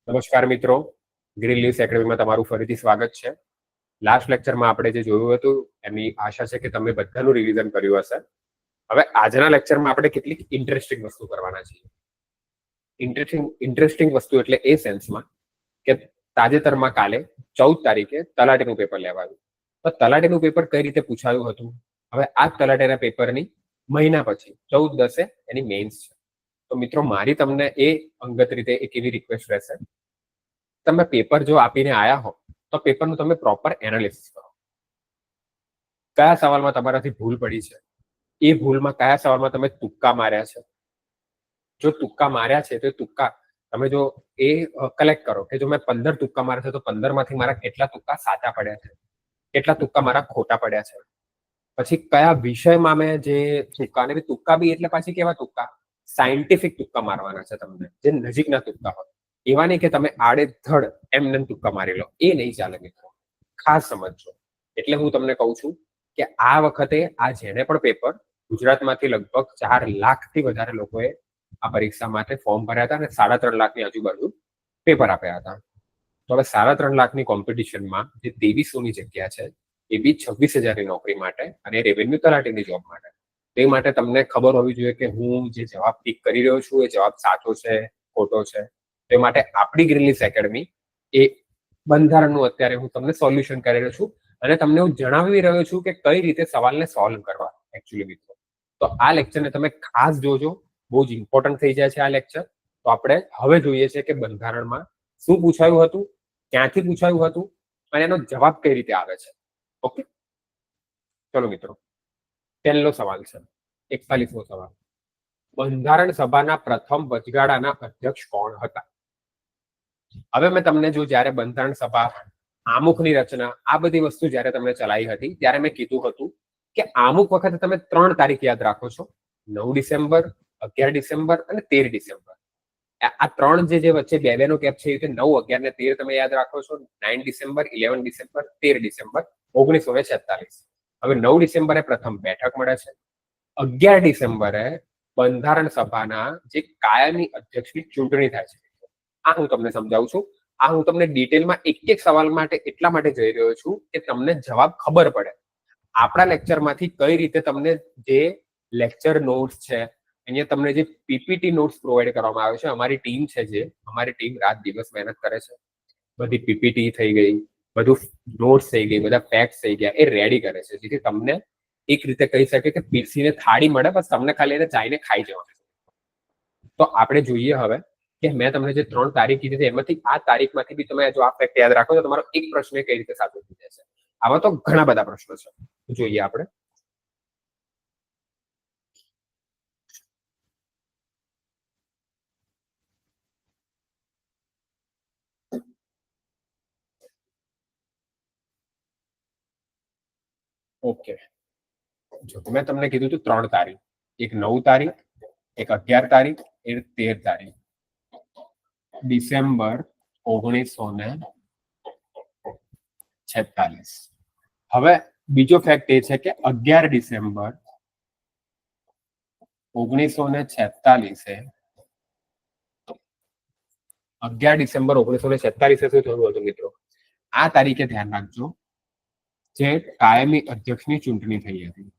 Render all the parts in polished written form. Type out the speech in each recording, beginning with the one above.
નમસ્કાર મિત્રો, green leaves એકેડમીમાં તમારું ફરીથી સ્વાગત છે. લાસ્ટ લેક્ચરમાં આપણે જે જોયું હતું એની આશા છે કે તમે બધાનું રિવિઝન કર્યું હશે. હવે આજના લેક્ચરમાં આપણે કેટલીક ઇન્ટરેસ્ટિંગ વસ્તુ કરવાના છીએ. ઇન્ટરેસ્ટિંગ વસ્તુ એટલે એ સેન્સમાં કે તાજેતરમાં કાલે 14 તારીખે તલાટીનું પેપર લેવાયું. તો તલાટીનું પેપર કઈ રીતે પૂછાયું હતું? હવે આ તલાટીના પેપરની મહિના પછી 14/10 એની મેઇન્સ છે. તો મિત્રો મારી તમને એ અંગત રીતે એક એવી રિક્વેસ્ટ રહેશે, તમે પેપર જો આપીને આયા હો તો પેપરનું તમે પ્રોપર એનાલિસિસ કરો. કયા સવાલમાં તમારાથી ભૂલ પડી છે, એ ભૂલમાં કયા સવાલમાં તમે તુક્કા માર્યા છે. જો તુક્કા માર્યા છે તો તુક્કા તમે જો એ કલેક્ટ કરો કે જો મેં 15 તુક્કા માર્યા છે તો 15માંથી મારા કેટલા તુક્કા સાચા પડ્યા છે, કેટલા તુક્કા મારા ખોટા પડ્યા છે. પછી કયા વિષયમાં મેં જે તુક્કા, અને તુક્કા બી એટલે પાછી કેવા તુક્કા, સાયન્ટિફિક તુક્કા મારવાના છે તમને, જે નજીકના તુક્કા હોય. એવા નહીં કે તમે આડેધડ એમને તુક્કા મારી લો, એ નહીં ચાલે મિત્રો. ખાસ સમજજો. એટલે હું તમને કહું છું કે આ વખતે આ જેને પણ પેપર, ગુજરાતમાંથી લગભગ 4 લાખથી વધારે લોકોએ આ પરીક્ષા માટે ફોર્મ ભર્યા હતા અને 3.5 લાખની આજુબાજુ પેપર આપ્યા હતા. તો હવે 3.5 લાખની કોમ્પિટિશનમાં જે 2300ની જગ્યા છે એ બી 26,000ની નોકરી માટે અને રેવન્યુ તલાટીની જોબ માટે. તે માટે તમને ખબર હોવી જોઈએ કે હું જે જવાબ પિક કરી રહ્યો છું એ જવાબ સાચો છે, ખોટો છે. તે માટે આપણી ગ્રીન લીવ્સ એકેડમી એ બંધારણનું અત્યારે હું તમને સોલ્યુશન કરી રહ્યો છું અને તમને હું જણાવી રહ્યો છું કે કઈ રીતે સવાલને સોલ્વ કરવા એકચ્યુઅલી મિત્રો. તો આ લેક્ચરને તમે ખાસ જોજો, બહુ જ ઇમ્પોર્ટન્ટ થઈ જાય છે આ લેક્ચર. તો આપણે હવે જોઈએ છે કે બંધારણમાં શું પૂછાયું હતું, ક્યાંથી પૂછાયું હતું અને એનો જવાબ કઈ રીતે આવે છે. ઓકે, ચલો મિત્રો, પહેલો સવાલ છે 41મો સવાલ. બંધારણ સભાના પ્રથમ વચગાળાના અધ્યક્ષ કોણ હતા? હવે મેં તમને જો જ્યારે બંધારણ સભા, આમુખની રચના, આ બધી વસ્તુ જ્યારે તમને ચલાવી હતી ત્યારે મેં કીધું હતું કે આમુખ વખતે તમે 3 તારીખ યાદ રાખો છો, 9 ડિસેમ્બર, 11 ડિસેમ્બર અને 13 ડિસેમ્બર. આ 3 જે વચ્ચે બે નો કેપ છે એ 9, 11 ને 13 તમે યાદ રાખો છો. 9 ડિસેમ્બર, 11 ડિસેમ્બર, 13 ડિસેમ્બર 1946. હવે 9 ડિસેમ્બરે પ્રથમ બેઠક મળે છે. 11 ડિસેમ્બરે બંધારણ સભાના જે કાયમી અધ્યક્ષની ચૂંટણી થાય છે. આ હું તમને સમજાવું છું. આ હું તમને ડિટેલમાં એક સવાલ માટે એટલા માટે જઈ રહ્યો છું કે તમને જવાબ ખબર પડે. આપણા લેક્ચરમાંથી કઈ રીતે તમને જે લેક્ચર નોટ્સ છે, અહીંયા તમને જે પીપીટી નોટ્સ પ્રોવાઈડ કરવામાં આવે છે, અમારી ટીમ છે, જે અમારી ટીમ રાત દિવસ મહેનત કરે છે, બધી પીપીટી થઈ ગઈ, બધું નોટ્સ થઈ ગઈ, બધા ફેક્ટ્સ થઈ ગયા, એ રેડી કરે છે, જેથી તમને એક રીતે કહી શકે કે પીરસીને થાળી મળે, બસ તમને ખાલી એને ચાઈને ખાઈ જવાનું. તો આપણે જોઈએ હવે કે મેં તમને જે 3 તારીખ કીધી હતી એમાંથી આ તારીખમાંથી બી તમે જો આ ફેક્ટ યાદ રાખો તો તમારો એક પ્રશ્ન કઈ રીતે સાચો થઈ જશે. આવા તો ઘણા બધા પ્રશ્નો છે, જોઈએ આપણે. ઓકે, જો મેં તમને કીધું હતું 3 તારીખ, એક 9 તારીખ, એક 11 તારીખ, એક 13 તારીખ, ડિસેમ્બર 1946. હવે બીજો ફેક્ટ એ છે કે 11 ડિસેમ્બર 1946 11 ડિસેમ્બર 1946 શું થયું હતું મિત્રો? આ તારીખે ધ્યાન રાખજો, જે કાયમી અધ્યક્ષની ચૂંટણી થઈ હતી.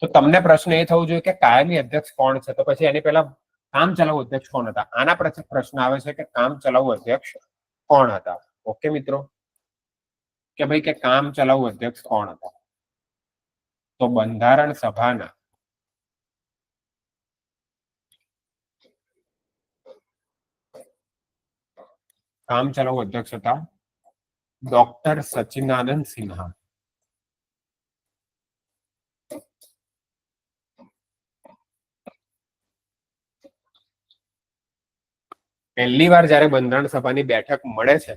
તો તમને પ્રશ્ન એ થવો જોઈએ કે કાયમી અધ્યક્ષ કોણ છે, તો પછી એની પહેલા કામ ચલાઉ અધ્યક્ષ કોણ હતા? આના પ્રશ્ન આવે છે કે કામ ચલાઉ અધ્યક્ષ કોણ હતા. ઓકે મિત્રો, કે ભાઈ કે કામ ચલાઉ અધ્યક્ષ કોણ હતા? તો બંધારણ સભાના કામ ચલાઉ અધ્યક્ષ હતા ડોક્ટર સચ્ચિદાનંદ સિન્હા. પહેલી વાર જ્યારે બંધારણ સભાની બેઠક મળે છે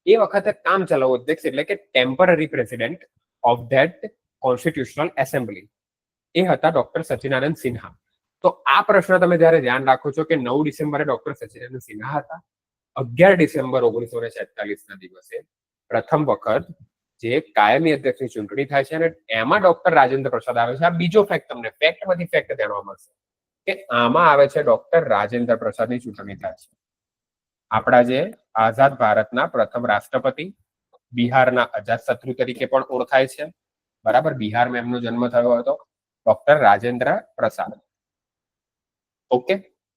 એ વખતે કામ ચલાઉ અધ્યક્ષ એટલે કે temporary president of that constitutional assembly એ હતા ડોક્ટર સચ્ચિદાનંદ સિન્હા. તો આ પ્રશ્ન તમે જ્યારે ધ્યાન રાખો છો કે 9 ડિસેમ્બરે ડોક્ટર સચ્ચિદાનંદ સિન્હા હતા, 11 ડિસેમ્બર 1946 ના દિવસે પ્રથમ વખત જે કાયમી અધ્યક્ષની ચૂંટણી થાય છે અને એમાં ડોક્ટર રાજેન્દ્ર પ્રસાદ આવે છે. આ બીજો ફેક્ટ, તમને ફેક્ટમાંથી ફેક્ટ જાણવા મળશે કે આમાં આવે છે ડોક્ટર રાજેન્દ્ર પ્રસાદની ચૂંટણી થાય છે. આપણા જે આઝાદ ભારતના પ્રથમ રાષ્ટ્રપતિ, બિહારના અજાતશત્રુ તરીકે પણ ઓળખાય છે. બરાબર, બિહારમાં એમનો જન્મ થયો હતો, ડોક્ટર રાજેન્દ્ર પ્રસાદ. ઓકે,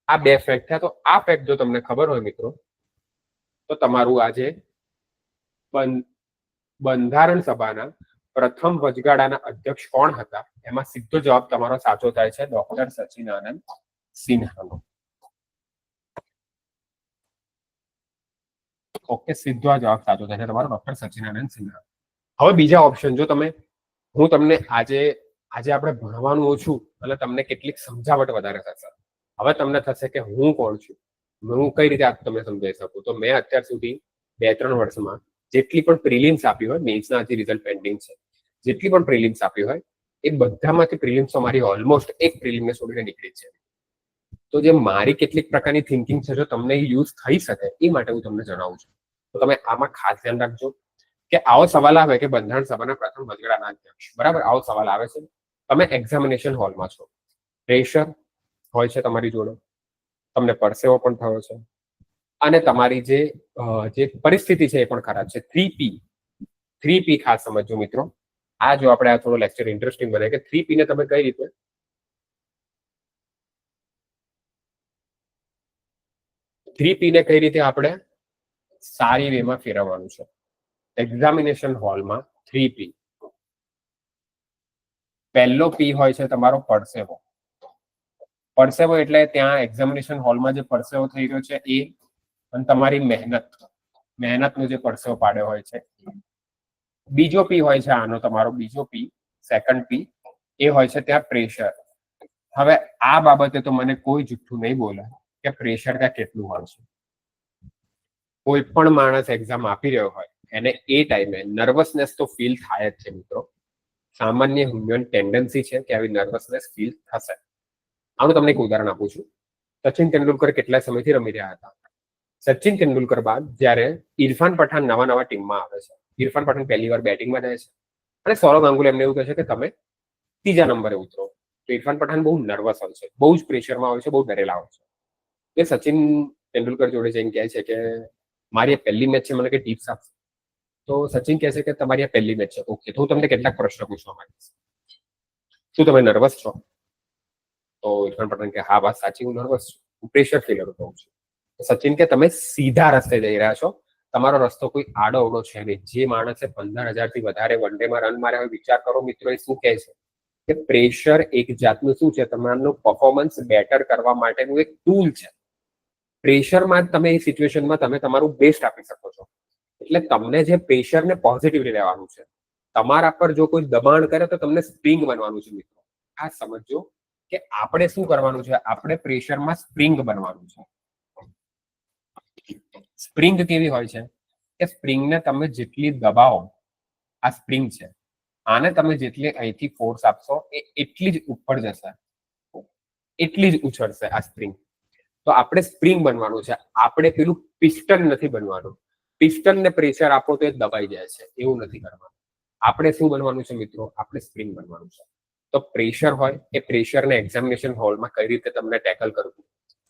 આ બે ફેક્ટ થયા. તો આ ફેક્ટ જો તમને ખબર હોય મિત્રો, તો તમારું આજે બંધારણ સભાના પ્રથમ વચગાળાના અધ્યક્ષ કોણ હતા, એમાં સીધો જવાબ તમારો સાચો થાય છે, ડોક્ટર સચિદાનંદ સિન્હાનો. ઓકે, સીધો આ જવાબ સાચો થાય છે તમારો, ડોક્ટર સચિદાનંદ સિન્હા. હવે બીજા ઓપ્શન, જો તમે, હું તમને આજે આપણે ભણવાનું ઓછું અને તમને કેટલીક સમજાવટ વધારે થશે. હવે તમને થશે કે હું કોણ છું, હું કઈ રીતે તમને સમજાવી શકું. તો મેં અત્યાર સુધી 2-3 વર્ષમાં જેટલી પણ પ્રિલિમ્સ આપી હોય, મેન્સના હજી રિઝલ્ટ પેન્ડિંગ છે, જેટલી પણ પ્રિલિમ્સ આપી હોય એ બધામાંથી પ્રિલિમ્સ મારી ઓલમોસ્ટ એક પ્રિલિમને છોડીને નીકળી છે. તો જે મારી કેટલીક પ્રકારની થિંકિંગ છે, જો તમને યુઝ થઈ શકે એ માટે હું તમને જણાવું છું. તો તમે આમાં ખાસ ધ્યાન રાખજો કે આવો સવાલ આવે કે બંધારણ સભાના પ્રથમ વચગાળાના અધ્યક્ષ, બરાબર, આવો સવાલ આવે છે, તમે એક્ઝામિનેશન હોલમાં છો, પ્રેશર હોય છે તમારી જોડે, તમને પરસેવો પણ થયો છે અને તમારી જે પરિસ્થિતિ છે એ પણ ખરાબ છે. 3P ખાસ સમજો મિત્રો. આ જો આપણે આ થોડો લેક્ચર ઇન્ટરેસ્ટિંગ બને કે 3P ને તમે કઈ રીતે 3P ને કઈ રીતે આપણે સારી વેમાં ફેરવવાનું છે. એક્ઝામિનેશન હોલમાં 3P. પહેલો P હોય છે તમારો પરસેવો. પરસેવો એટલે ત્યાં એક્ઝામિનેશન હોલમાં જે પરસેવો થઈ રહ્યો છે એ, અને તમારી મહેનતનો જે પરસેવો પાડ્યો હોય છે. બીજો P હોય છે આનો તમારો બીજો P, સેકન્ડ P, એ હોય છે ત્યાં પ્રેશર. હવે આ બાબતે તો મને કોઈ જુઠ્ઠું નહીં બોલે કે પ્રેશર ત્યાં કેટલું હોય છે. કોઈ પણ માણસ એક્ઝામ આપી રહ્યો હોય એને એ ટાઈમે નર્વસનેસ તો ફીલ થાય જ છે મિત્રો. સામાન્ય હ્યુમન ટેન્ડન્સી છે કે આવી નર્વસનેસ ફીલ થશે. આનું તમને એક ઉદાહરણ આપું છું. સચિન તેંડુલકર કેટલા સમયથી રમી રહ્યા હતા. સચિન તેંડુલકર બાદ જ્યારે ઇરફાન પઠાણ નવા ટીમમાં આવે છે, ઇરફાન પઠાણ પહેલી વાર બેટિંગમાં જાય છે અને સૌરવ ગાંગુલી એમને એવું કહે છે કે તમે 3જા નંબરે ઉતરો. તો ઇરફાન પઠાણ બહુ નર્વસ હોય છે, બહુ જ પ્રેશરમાં હોય છે, બહુ ડરેલા હોય છે. એ સચિન તેંડુલકર જોડે જઈને કહે છે કે મારી આ પહેલી મેચ છે, મને કઈ ટિપ્સ આપશે. તો સચિન કહે છે કે તમારી આ પહેલી મેચ છે, ઓકે, તો હું તમને કેટલાક પ્રશ્ન પૂછવા માંગીશ. શું તમે નર્વસ છો? તો ઇરફાન પઠાણ કે હા વાત સાચી, હું નર્વસ છું, હું પ્રેશર ફીલ કરું છું. સચિન કે તમે સીધા રસ્તે જઈ રહ્યા છો, તમારો રસ્તો કોઈ આડો અવડો છે નહીં. જે માણસે 15,000 થી વધારે વન ડેમાં રન માર્યા હોય, વિચાર કરો મિત્રો, એ શું કહે છે કે પ્રેશર એક જાતનું શું છે, તમારું પરફોર્મન્સ બેટર કરવા માટેનું એક ટૂલ છે. પ્રેશરમાં તમે એ સિચ્યુએશનમાં તમે તમારું બેસ્ટ આપી શકો છો. એટલે તમને જે પ્રેશરને પોઝિટિવલી લેવાનું છે. તમારા પર જો કોઈ દબાણ કરે તો તમને સ્પ્રિંગ બનવાનું છે મિત્રો. આ સમજો કે આપણે શું કરવાનું છે, આપણે પ્રેશરમાં સ્પ્રિંગ બનવાનું છે. સ્પ્રિંગ કેવી હોય છે કે સ્પ્રિંગને તમે જેટલી દબાવો, આ સ્પ્રિંગ છે, આને તમે જેટલી અહીંથી ફોર્સ આપશો એ એટલી જ ઉપર જશે, એટલી જ ઉછળશે આ સ્પ્રિંગ. તો આપણે સ્પ્રિંગ બનવાનું છે, આપણે પેલું પિસ્ટન નથી બનવાનું. પિસ્ટનને પ્રેશર આપો તો એ દબાઈ જાય છે, એવું નથી કરવાનું. આપણે શું બનવાનું છે મિત્રો, આપણે સ્પ્રિંગ બનવાનું છે. તો પ્રેશર હોય એ પ્રેશરને એક્ઝામિનેશન હોલમાં કઈ રીતે તમને ટેકલ કરવું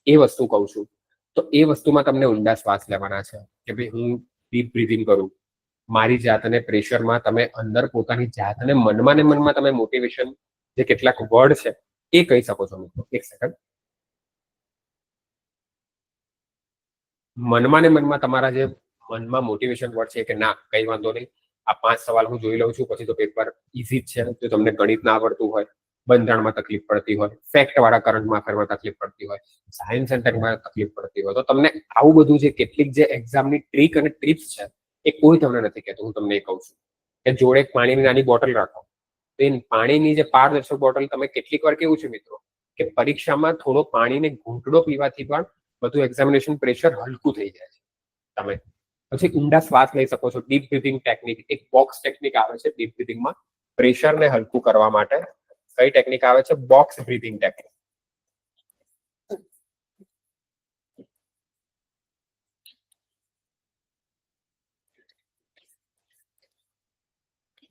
એ વસ્તુ કહું છું. તો એ વસ્તુમાં તમને ઊંડા શ્વાસ લેવાના છે કે ભાઈ હું ડીપ બ્રીથિંગ કરું. મારી જાતને પ્રેશરમાં તમે અંદર પોતાની જાતને મનમાં ને મનમાં તમે મોટિવેશન જે કેટલાક વર્ડ છે એ કહી શકો છો મિત્રો. એક સેકન્ડ. મનમાં ને મનમાં તમારા જે મનમાં મોટિવેશન વર્ડ છે કે ના કઈ વાંધો નહીં, આ 5 સવાલ હું જોઈ લઉં છું, પછી તો પેપર ઈઝી જ છે. જો તમને ગણિત ના આવડતું હોય, બંધારણમાં તકલીફ પડતી હોય, ફેક્ટ વાળા કરંટમાં ફેરમાં તકલીફ પડતી હોય, સાયન્સ સેન્ટરમાં તકલીફ પડતી હોય, તો તમને આવું બધું જે કેટલીક જે એક્ઝામની ટ્રીક અને ટિપ્સ છે એ કોઈ તમને નથી કહેતું. હું તમને એ કહું છું કે જોડે એક પાણીની નાની બોટલ રાખો. તો એ પાણીની જે પારદર્શક બોટલ તમે કેટલીક વાર કેવું છે મિત્રો કે પરીક્ષામાં થોડો પાણીને ઘૂંટડો પીવાથી પણ બધું એક્ઝામિનેશન પ્રેશર હલકું થઈ જાય છે. તમે પછી ઊંડા શ્વાસ લઈ શકો છો. ડીપ બ્રીથિંગ ટેકનિક, એક બોક્સ ટેકનિક આવે છે ડીપ બ્રીથિંગમાં પ્રેશરને હલકું કરવા માટે. કઈ ટેકનિક આવે છે? Box breathing technique.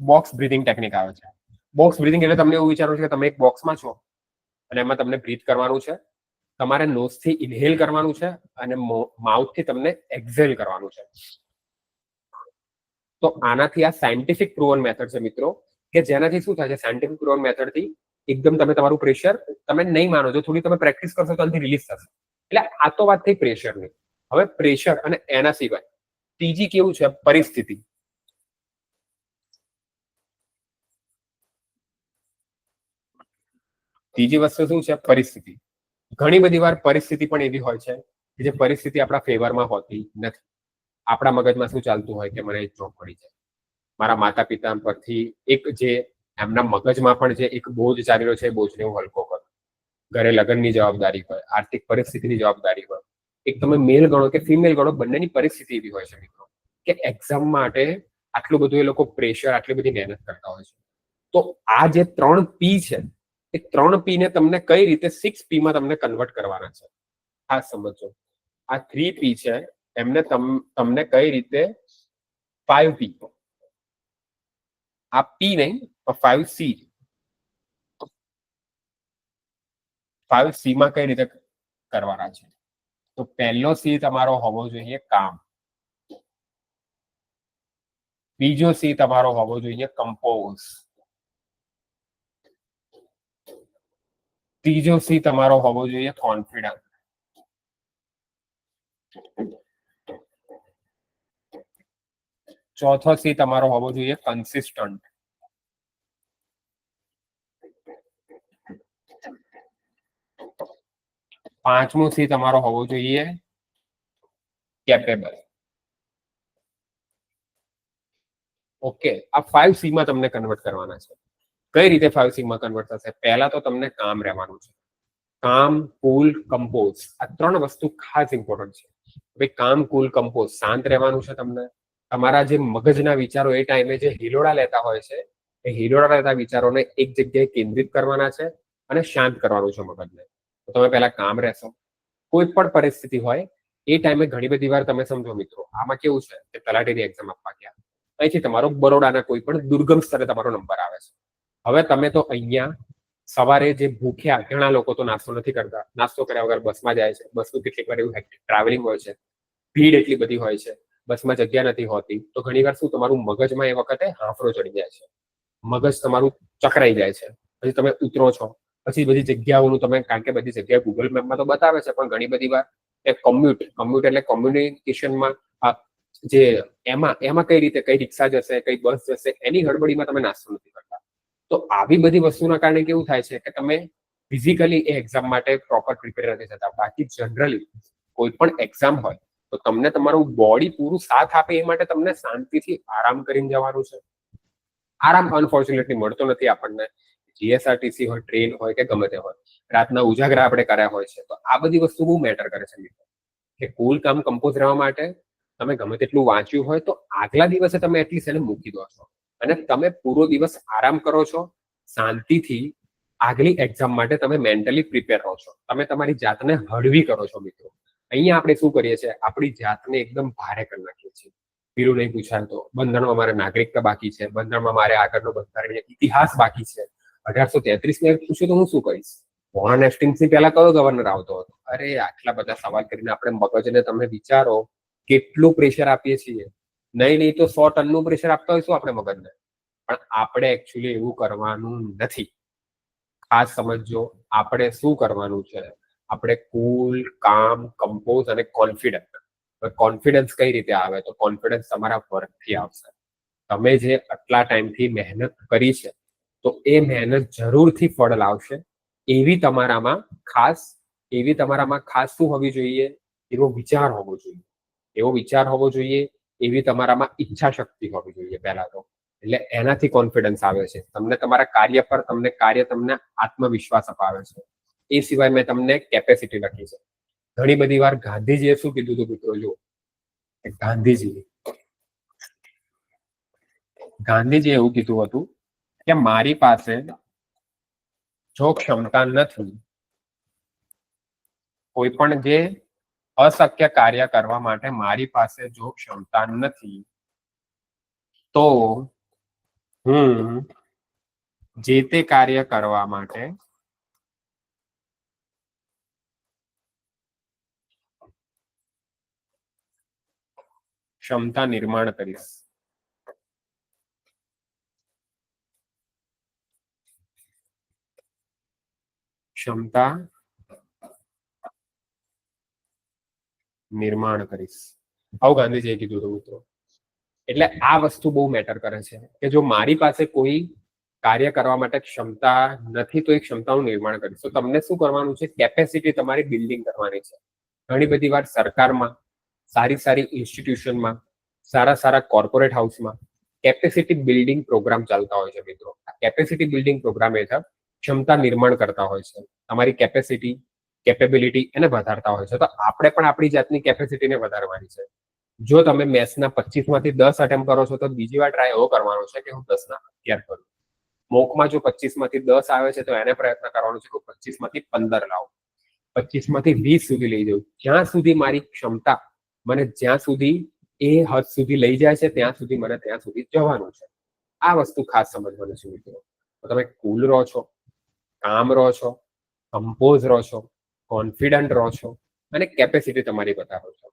Box breathing technique આવે છે. બોક્સ બ્રીથિંગ એટલે તમને એવું વિચારો છે કે તમે એક બોક્સમાં છો અને એમાં તમને બ્રીથ કરવાનું છે. તમારે નોઝથી ઇન્હેલ કરવાનું છે અને માઉથથી તમને એક્ઝેલ કરવાનું છે. તો આનાથી આ સાયન્ટિફિક પ્રૂવન મેથડ છે મિત્રો, કે જેનાથી શું થાય છે, સાયન્ટિફિક પ્રૂવન મેથડથી એકદમ તમે તમારું પ્રેશર તમે નહીં માનો, જો થોડી તમે પ્રેક્ટિસ કરશો તો આનાથી રિલીઝ થશે. એટલે આ તો વાત થઈ પ્રેશરની. હવે પ્રેશર અને એના સિવાય ત્રીજી કેવું છે, પરિસ્થિતિ. ત્રીજી વસ્તુ શું છે, પરિસ્થિતિ. ઘણી બધી વાર પરિસ્થિતિ પણ એવી હોય છે કે જે પરિસ્થિતિ આપણા ફેવરમાં હોતી નથી. આપણા મગજમાં શું ચાલતું હોય કે મને જોબ મળી જાય. મારા માતા પિતા પરથી એક જે એમના મગજમાં પણ જે એક બોજ ચાલી રહ્યો છે, એ બોજને હું હલકો કરું. ઘરે લગ્નની જવાબદારી હોય, આર્થિક પરિસ્થિતિની જવાબદારી હોય, એક તમે મેલ ગણો કે ફિમેલ ગણો, બંનેની પરિસ્થિતિ એવી હોય છે મિત્રો કે એક્ઝામ માટે આટલું બધું એ લોકો પ્રેશર, આટલી બધી મહેનત કરતા હોય છે. તો આ જે 3P છે, એ 3P ને તમને કઈ રીતે 6P માં તમને કન્વર્ટ કરવાના છે, ખાસ સમજો. આ 3P છે, એમને તમને કઈ રીતે 5P, આ P નહીં, 5C, 5C માં કઈ રીતે કરવાના છે. તો પહેલો C તમારો હોવો જોઈએ કામ. બીજો C તમારો હોવો જોઈએ કમ્પોઝ. ત્રીજો C તમારો હોવો જોઈએ કોન્ફિડન્સ. ચોથો C તમારો હોવો જોઈએ કન્સિસ્ટન્ટ. પાંચમો C તમારો હોવો જોઈએ કેપેબલ. ઓકે, આ 5C માં તમને કન્વર્ટ કરવાના છે. કઈ રીતે 5C માં કન્વર્ટ થશે? પહેલા તો તમને કામ રહેવાનું છે. કામ, કુલ, કમ્પોઝ, આ 3 વસ્તુ ખાસ ઇમ્પોર્ટન્ટ છે. ભાઈ કામ, કુલ, કમ્પોઝ, શાંત રહેવાનું છે તમને. તમારા જે મગજના વિચારો એ ટાઈમે જે હિલોડા લેતા હોય છે, એ હિલોડા લેતા વિચારોને એક જગ્યાએ કેન્દ્રિત કરવાના છે અને શાંત કરવાનું છે મગજને. તો તમે પહેલા કામ રહેશો. કોઈ પણ પરિસ્થિતિ હોય એ ટાઈમે ઘણી બધી વાર તમે સમજો મિત્રો, આમાં કેવું છે કે તલાટીની એક્ઝામ આપવા ગયા, અહીંથી તમારો બરોડાના કોઈ પણ દુર્ગમ સ્તરે તમારો નંબર આવે છે. હવે તમે તો અહીંયા સવારે જે ભૂખ્યા, ઘણા લોકો તો નાસ્તો નથી કરતા, નાસ્તો કર્યા વગર બસમાં જાય છે. બસનું કેટલીક વાર એવું હેક્ટિક ટ્રાવેલિંગ હોય છે, ભીડ એટલી બધી હોય છે, બસમાં જગ્યા નથી હોતી, તો ઘણી વાર શું તમારું મગજમાં એ વખતે હાંફળો ચડી જાય છે, મગજ તમારું ચકરાઈ જાય છે. પછી તમે ઉતરો છો, પછી બધી જગ્યાઓનું તમે, કારણ કે બધી જગ્યાએ ગૂગલ મેપમાં તો બતાવે છે, પણ ઘણી બધી વાર એ કમ્યુટ એટલે કોમ્યુનિકેશનમાં જે એમાં કઈ રીતે, કઈ રિક્ષા જશે, કઈ બસ જશે, એની હડબડીમાં તમે નાસ્તો નથી કરતા. તો આવી બધી વસ્તુના કારણે કેવું થાય છે કે તમે ફિઝિકલી એ એક્ઝામ માટે પ્રોપર પ્રિપેર નથી થતા. બાકી જનરલી કોઈ પણ એક્ઝામ હોય તો તમને તમારું બોડી પૂરું સાથ આપે એ માટે તમને શાંતિથી આરામ કરીને જવાનું છે. આરામ અનફોર્ચ્યુનેટલી મળતો નથી આપણને. જીએસઆરટીસી હોય, ટ્રેન હોય કે ગમે તે હોય, રાતના ઉજાગરા આપણે કર્યા હોય છે. તો આ બધી વસ્તુ બહુ મેટર કરે છે મિત્રો, કે કુલ કામ કમ્પોઝ રહેવા માટે તમે ગમે તેટલું વાંચ્યું હોય તો આગલા દિવસે તમે એટલીસ્ટ એને મૂકી દો છો અને તમે પૂરો દિવસ આરામ કરો છો, શાંતિથી આગલી એક્ઝામ માટે તમે મેન્ટલી પ્રિપેર રહો છો, તમે તમારી જાતને હળવી કરો છો મિત્રો. અહીંયા આપણે શું કરીએ છીએ, આપણી જાતને એકદમ ભારે કરી નાખીએ છીએ. પેલું નહીં પૂછાય તો બંધારણમાં મારે નાગરિકતા બાકી છે, બંધારણમાં મારે આગળનો બંધારણીય ઇતિહાસ બાકી છે, 1833 પૂછ્યું તો હું શું કહીશ, વોર્ન હેસ્ટિંગ્સની પહેલા કયો ગવર્નર આવતો હતો. અરે આટલા બધા સવાલ કરીને આપણે મગજને તમે વિચારો કેટલું પ્રેશર આપીએ છીએ. નહીં તો 100 ટનનું પ્રેશર આપતા હોઈશું આપણે મગજને, પણ આપણે એકચ્યુઅલી એવું કરવાનું નથી. ખાસ સમજો, આપણે શું કરવાનું છે, આપણે કુલ, કામ, કમ્પોઝ અને કોન્ફિડન્સ. કોન્ફિડન્સ કઈ રીતે આવે, તો કોન્ફિડન્સ તમારા વર્કથી આવશે. તમે જે આટલા ટાઈમથી મહેનત કરી છે, તો એ મહેનત જરૂરથી ફળ લાવશે. એવી તમારામાં ખાસ શું હોવી જોઈએ, એવો વિચાર હોવો જોઈએ. એવો વિચાર હોવો જોઈએ, એવી તમારામાં ઈચ્છા શક્તિ હોવી જોઈએ પહેલા તો. એટલે એનાથી કોન્ફિડન્સ આવે છે તમને, તમારા કાર્ય પર તમને આત્મવિશ્વાસ અપાવે છે. એ સિવાય મેં તમને કેપેસિટી લખી છે. ઘણી બધી વાર ગાંધીજીએ શું કીધું હતું મિત્રો, જો ગાંધીજીએ એવું કીધું હતું કે મારી પાસે જો ક્ષમતા નથી કોઈ પણ જે અશક્ય કાર્ય કરવા માટે, મારી પાસે જો ક્ષમતા નથી, તો જે તે કાર્ય કરવા માટે ક્ષમતા નિર્માણ કરીશ. ક્ષમતા નિર્માણ કરીશ. આવું ગાંધીજીએ કીધું હતું મિત્રો. એટલે આ વસ્તુ બહુ મેટર કરે છે કે જો મારી પાસે કોઈ કાર્ય કરવા માટે ક્ષમતા નથી તો એ ક્ષમતાનું નિર્માણ કરીશ. તો તમને શું કરવાનું છે? કેપેસિટી તમારી બિલ્ડિંગ કરવાની છે. ઘણી બધી વાર સરકારમાં, સારી સારી ઇન્સ્ટિટ્યુશનમાં, સારા સારા કોર્પોરેટ હાઉસમાં કેપેસિટી બિલ્ડિંગ પ્રોગ્રામ ચાલતા હોય છે મિત્રો. કેપેસિટી બિલ્ડિંગ પ્રોગ્રામ હેઠળ ક્ષમતા નિર્માણ કરતા હોય છે. તમારી કેપેસિટી, કેપેબિલિટી એને વધારતા હોય છે. તો આપણે પણ આપણી જાતની કેપેસિટીને વધારવાની છે. જો તમે મેથ્સના 25 માંથી 10 અટેમ્પ કરો છો તો બીજી વાર ટ્રાય એવો કરવાનો છે કે હું 10 ના 11 કરું. મોકમાં જો 25 માંથી 10 આવે છે તો એને પ્રયત્ન કરવાનો છે કે 25 માંથી 15 લાવો, 25 માંથી 20 સુધી લઈ જાઉં. જ્યાં સુધી મારી ક્ષમતા મને જ્યાં સુધી એ હદ સુધી લઈ જાય છે ત્યાં સુધી મને ત્યાં સુધી જવાનું છે. આ વસ્તુ ખાસ સમજવાની છે મિત્રો. તમે કુલ રહો છો, કામ રહો છો, કમ્પોઝ રહો છો, કોન્ફિડન્ટ રહો છો અને કેપેસિટી તમારી બતાવો છો.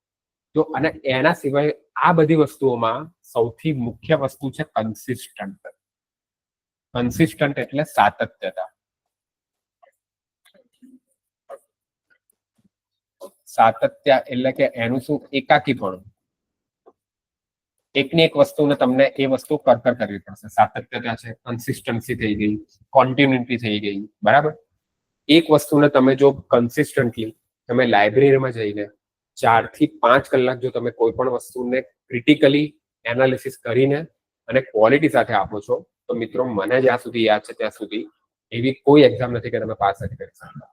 તો અને એના સિવાય આ બધી વસ્તુઓમાં સૌથી મુખ્ય વસ્તુ છે કન્સિસ્ટન્ટ. કન્સિસ્ટન્ટ એટલે સાતત્યતા. સાતત્ય એટલે કે એનું શું? એકાકીપણું. એકની એક વસ્તુને તમને એ વસ્તુ કરવી પડશે. સાતત્યતા છે, કન્સિસ્ટન્સી થઈ ગઈ, કોન્ટિન્યુટી થઈ ગઈ, બરાબર. એક વસ્તુને તમે જો કન્સિસ્ટન્ટલી તમે લાઇબ્રેરીમાં જઈને 4 થી 5 કલાક જો તમે કોઈ પણ વસ્તુને ક્રિટિકલી એનાલિસિસ કરીને અને ક્વોલિટી સાથે આપો છો તો મિત્રો મને જ્યાં સુધી યાદ છે ત્યાં સુધી એવી કોઈ એક્ઝામ નથી કે તમે પાસ નથી કરી શકતા.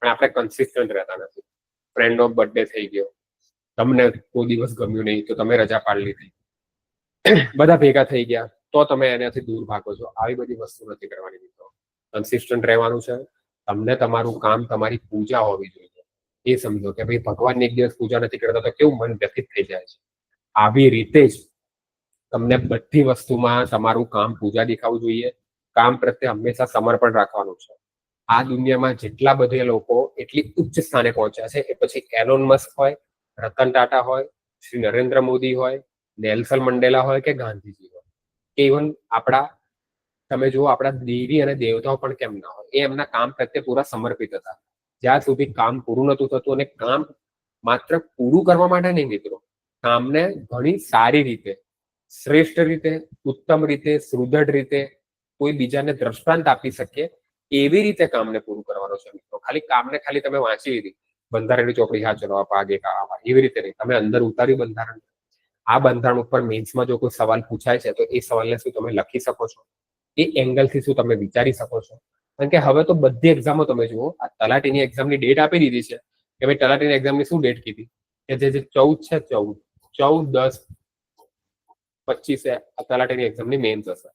પણ આપણે કન્સિસ્ટન્ટ રહેતા નથી. ફ્રેન્ડનો બર્થડે થઈ ગયો, તમને કોઈ દિવસ ગમ્યું નહીં તો તમે રજા પાડી લીધી, બધા ભેગા થઈ ગયા તો તમે એનાથી દૂર ભાગો છો. આવી બધી વસ્તુ નથી કરવાની મિત્રો. કન્સિસ્ટન્ટ રહેવાનું છે. તમને તમારું કામ, તમારી પૂજા હોવી જોઈએ. એ સમજો કે ભાઈ ભગવાનની એક દિવસ પૂજા નથી કરતા તો કેવું મન વ્યથિત થઈ જાય છે. આવી રીતે જ તમને બધી વસ્તુમાં તમારું કામ પૂજા દેખાવું જોઈએ. કામ પ્રત્યે હંમેશા સમર્પણ રાખવાનું છે. આ દુનિયામાં જેટલા બધા લોકો એટલી ઉચ્ચ સ્થાને પહોંચ્યા છે એ પછી એલોન મસ્ક હોય, રતન ટાટા હોય, શ્રી નરેન્દ્ર મોદી હોય, નેલ્સન મંડેલા હોય કે ગાંધીજી હોય કે ઇવન આપણા તમે જુઓ આપણા દેવી અને દેવતાઓ પણ કેમ ના હોય, એ એમના કામ પ્રત્યે પૂરા સમર્પિત હતા. જ્યાં સુધી કામ પૂરું નતું થતું અને કામ માત્ર પૂરું કરવા માટે નહીં મિત્રો, કામને ઘણી સારી રીતે, શ્રેષ્ઠ રીતે, ઉત્તમ રીતે, સુદૃઢ રીતે કોઈ બીજાને દ્રષ્ટાંત આપી શકીએ એવી રીતે કામને પૂરું કરવાનો છે મિત્રો. ખાલી કામને ખાલી તમે વાંચી લીધી, બંધારણની ચોપડી હા ચલો ભાગે એવી રીતે નહીં. તમે અંદર ઉતાર્યું બંધારણ. આ બંધારણ ઉપર મેન્સમાં જો કોઈ સવાલ પૂછાય છે તો એ સવાલને શું તમે લખી શકો છો? એ એંગલથી શું તમે વિચારી શકો છો? કારણ કે હવે તો બધી એક્ઝામો તમે જુઓ, આ તલાટીની એક્ઝામની ડેટ આપી દીધી છે કે ભાઈ તલાટીની એક્ઝામની શું ડેટ કીધી કે જે 14 છે, 14/10/25 તલાટીની એક્ઝામની મેન્સ હશે.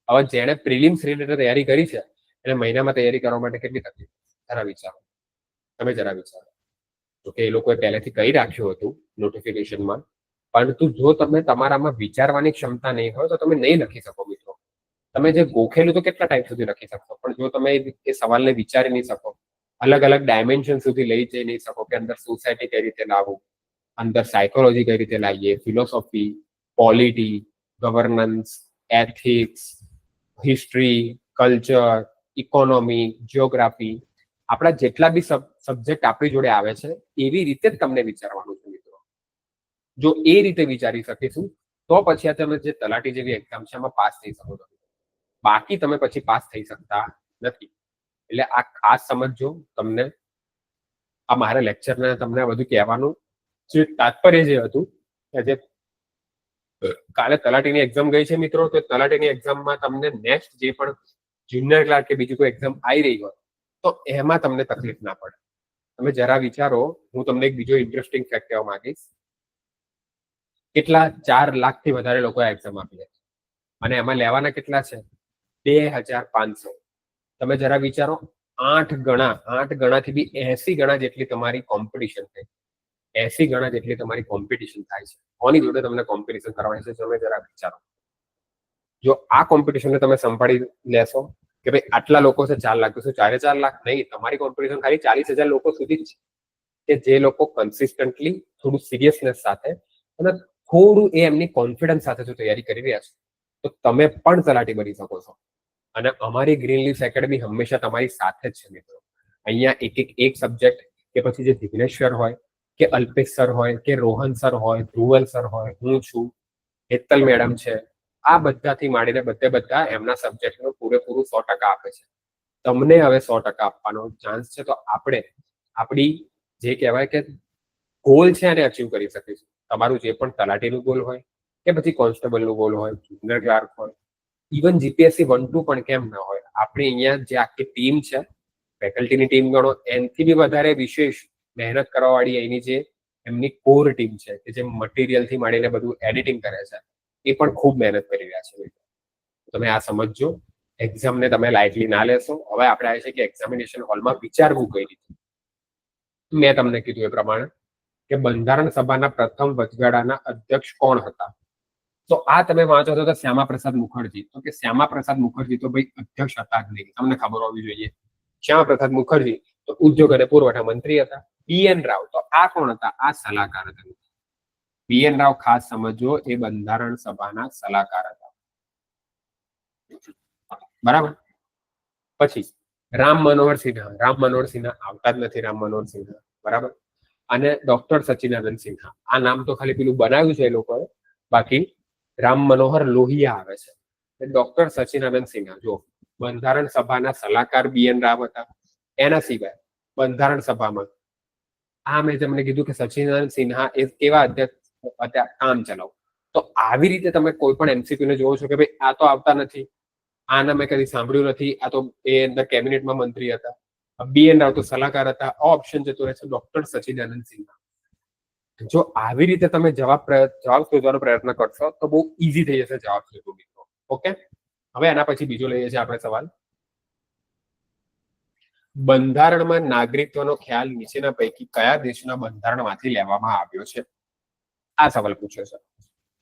હવે જેણે પ્રિલિમ્સ રિલેટેડ તૈયારી કરી છે એને મહિનામાં તૈયારી કરવા માટે કેટલી તકલીફ? જરા વિચારો, તમે જરા વિચારો. તો કે એ લોકોએ પહેલેથી કહી રાખ્યું હતું નોટિફિકેશનમાં, પરંતુ જો તમે તમારામાં વિચારવાની ક્ષમતા નહીં હોય તો તમે નહીં લખી શકો મિત્રો. તમે જે ગોખેલું તો કેટલા ટાઈમ સુધી લખી શકશો, પણ જો તમે એ સવાલને વિચારી નહીં શકો, અલગ અલગ ડાયમેન્શન સુધી લઈ જઈ નહીં શકો કે અંદર સોસાયટી કઈ રીતે લાવવું, અંદર સાયકોલોજી કઈ રીતે લાવીએ, philosophy, polity, governance, ethics, history, culture, economy, geography, આપણા જેટલા બી સબ્જેક્ટ આપણી જોડે આવે છે એવી રીતે જ તમને વિચારવાનું છે મિત્રો. જો એ રીતે વિચારી શકીશું તો પછી તમે જે તલાટી જેવી એક્ઝામ છે એમાં પાસ થઈ શકો છો. બાકી તમે પછી પાસ થઈ શકતા નથી. એટલે આ ખાસ સમજજો. તમને આ મારા લેક્ચરને તમને બધું કહેવાનું જે તાત્પર્ય જે હતું કે જે કાલે તલાટીની એક્ઝામ ગઈ છે મિત્રો, તો તલાટીની એક્ઝામમાં તમને નેક્સ્ટ જે પણ જુનિયર ક્લાર્ક કે બીજી કોઈ એક્ઝામ આવી રહી હોય તો એમાં તમને તકલીફ ના પડે. તમે જરા વિચારો, હું તમને એક બીજો ઇન્ટરેસ્ટિંગ ફેક્ટ કહેવા માંગીશ. કેટલા 4 લાખથી વધારે લોકો આ એક્ઝામ આપી છે અને એમાં લેવાના કેટલા છે? 2500. તમે જરા વિચારો, 8 ગણાથી બી 80 ગણા જેટલી તમારી કોમ્પિટિશન છે. 80 ગણા જેટલી તમારી કોમ્પિટિશન થાય છે. કોની જોડે તમને કોમ્પિટિશન કરવાની છે તમે જરા વિચારો. જો આ કોમ્પિટિશનને તમે સંભાળી લેશો કે ભાઈ આટલા લોકો છે 4 લાખ, તો શું 4 લાખ નહીં, તમારી કોમ્પિટિશન ખાલી 40,000 લોકો સુધી જ છે કે જે લોકો કન્સિસ્ટન્ટલી થોડું સિરિયસનેસ સાથે અને થોડું એ એમની કોન્ફિડન્સ સાથે જો તૈયારી કરી રહ્યા છે તો તમે પણ તલાટી બની શકો છો. અને અમારી ગ્રીન લીવ્સ એકેડમી હંમેશા તમારી સાથે જ છે મિત્રો. અહીંયા એક સબ્જેક્ટ કે પછી જે જિગ્નેશ સર હોય કે અલ્પેશ સર હોય કે રોહન સર હોય, ધ્રુવલ સર હોય, હું છું, હેતલ મેડમ છે, આ બધાથી માંડીને બધા એમના સબ્જેક્ટનું પૂરેપૂરું 100% આપે છે. તમને હવે 100% આપવાનો ચાન્સ છે. તો આપણે આપણી જે કહેવાય કે ગોલ છે એને અચીવ કરી શકીશું. તમારું જે પણ તલાટીનું ગોલ હોય કે પછી કોન્સ્ટેબલનું ગોલ હોય, જુનિયર ક્લાર્ક હોય, ઇવન જીપીએસસી 1-2 પણ કેમ ના હોય, આપણી અહીંયા જે આખી ટીમ છે, ફેકલ્ટીની ટીમ ગણો, એનાથી બી વધારે વિશેષ મહેનત કરવાવાળી એની જે એમની કોર ટીમ છે કે જે મટીરિયલથી માંડીને બધું એડિટિંગ કરે છે, એ પણ ખૂબ મહેનત કરી રહ્યા છે. તમે આ સમજજો. એક્ઝામને તમે લાઇટલી ના લેશો. હવે આપણે આવે છે કે એક્ઝામિનેશન હોલમાં વિચારવું કઈ રીતે. મેં તમને કીધું એ પ્રમાણે કે બંધારણ સભાના પ્રથમ વચગાળાના અધ્યક્ષ કોણ હતા? તો આ તમે વાંચો છો તો શ્યામા પ્રસાદ મુખર્જી. તો કે શ્યામા પ્રસાદ મુખર્જી તો ભાઈ અધ્યક્ષ હતા જ નહીં, તમને ખબર હોવી જોઈએ. શ્યામા પ્રસાદ મુખર્જી તો ઉદ્યોગ અને પુરવઠા મંત્રી હતા. BN રાવ તો આ કોણ હતા? આ સલાહકાર હતા. BN રાવ ખાસ સમજો, એ બંધારણ સભાના સલાહકાર હતા. બરાબર. પછી રામ મનોહર સિન્હા. રામ મનોહર સિન્હા આવતા જ નથી. રામ મનોહર સિન્હા બરાબર. અને ડોક્ટર સચ્ચિદાનંદ સિન્હા, આ નામ તો ખાલી પેલું બનાવ્યું છે એ લોકોએ, બાકી રામ મનોહર લોહિયા આવે છે. ડોક્ટર સચ્ચિદાનંદ સિન્હા જો બંધારણ સભાના સલાહકાર BN રાવ હતા. એના સિવાય બંધારણ સભામાં આ મેં તમને કીધું કે સચ્ચિદાનંદ સિન્હા એ કેવા અધ્યક્ષ અત્યારે કામ ચલાવ. તો આવી રીતે તમે કોઈ પણ MCQ ને જોવો છો કે ભાઈ આ તો આવતા નથી, આના મેં કદી સાંભળ્યું નથી, આ તો એ અંદર કેબિનેટમાં મંત્રી હતા, BN રાવ તો સલાહકાર હતા. આ ઓપ્શન જતો રહે છે ડોક્ટર સચ્ચિદાનંદ સિન્હા. જો આવી રીતે તમે જવાબ શોધવાનો પ્રયત્ન કરશો તો બહુ ઈઝી થઈ જશે જવાબ શોધવું મિત્રો. ઓકે, હવે એના પછી બીજો લઈએ છીએ આપણે સવાલ. બંધારણમાં નાગરિકત્વનો ખ્યાલ નીચેના પૈકી કયા દેશના બંધારણમાંથી લેવામાં આવ્યો છે? આ સવાલ પૂછ્યો છે.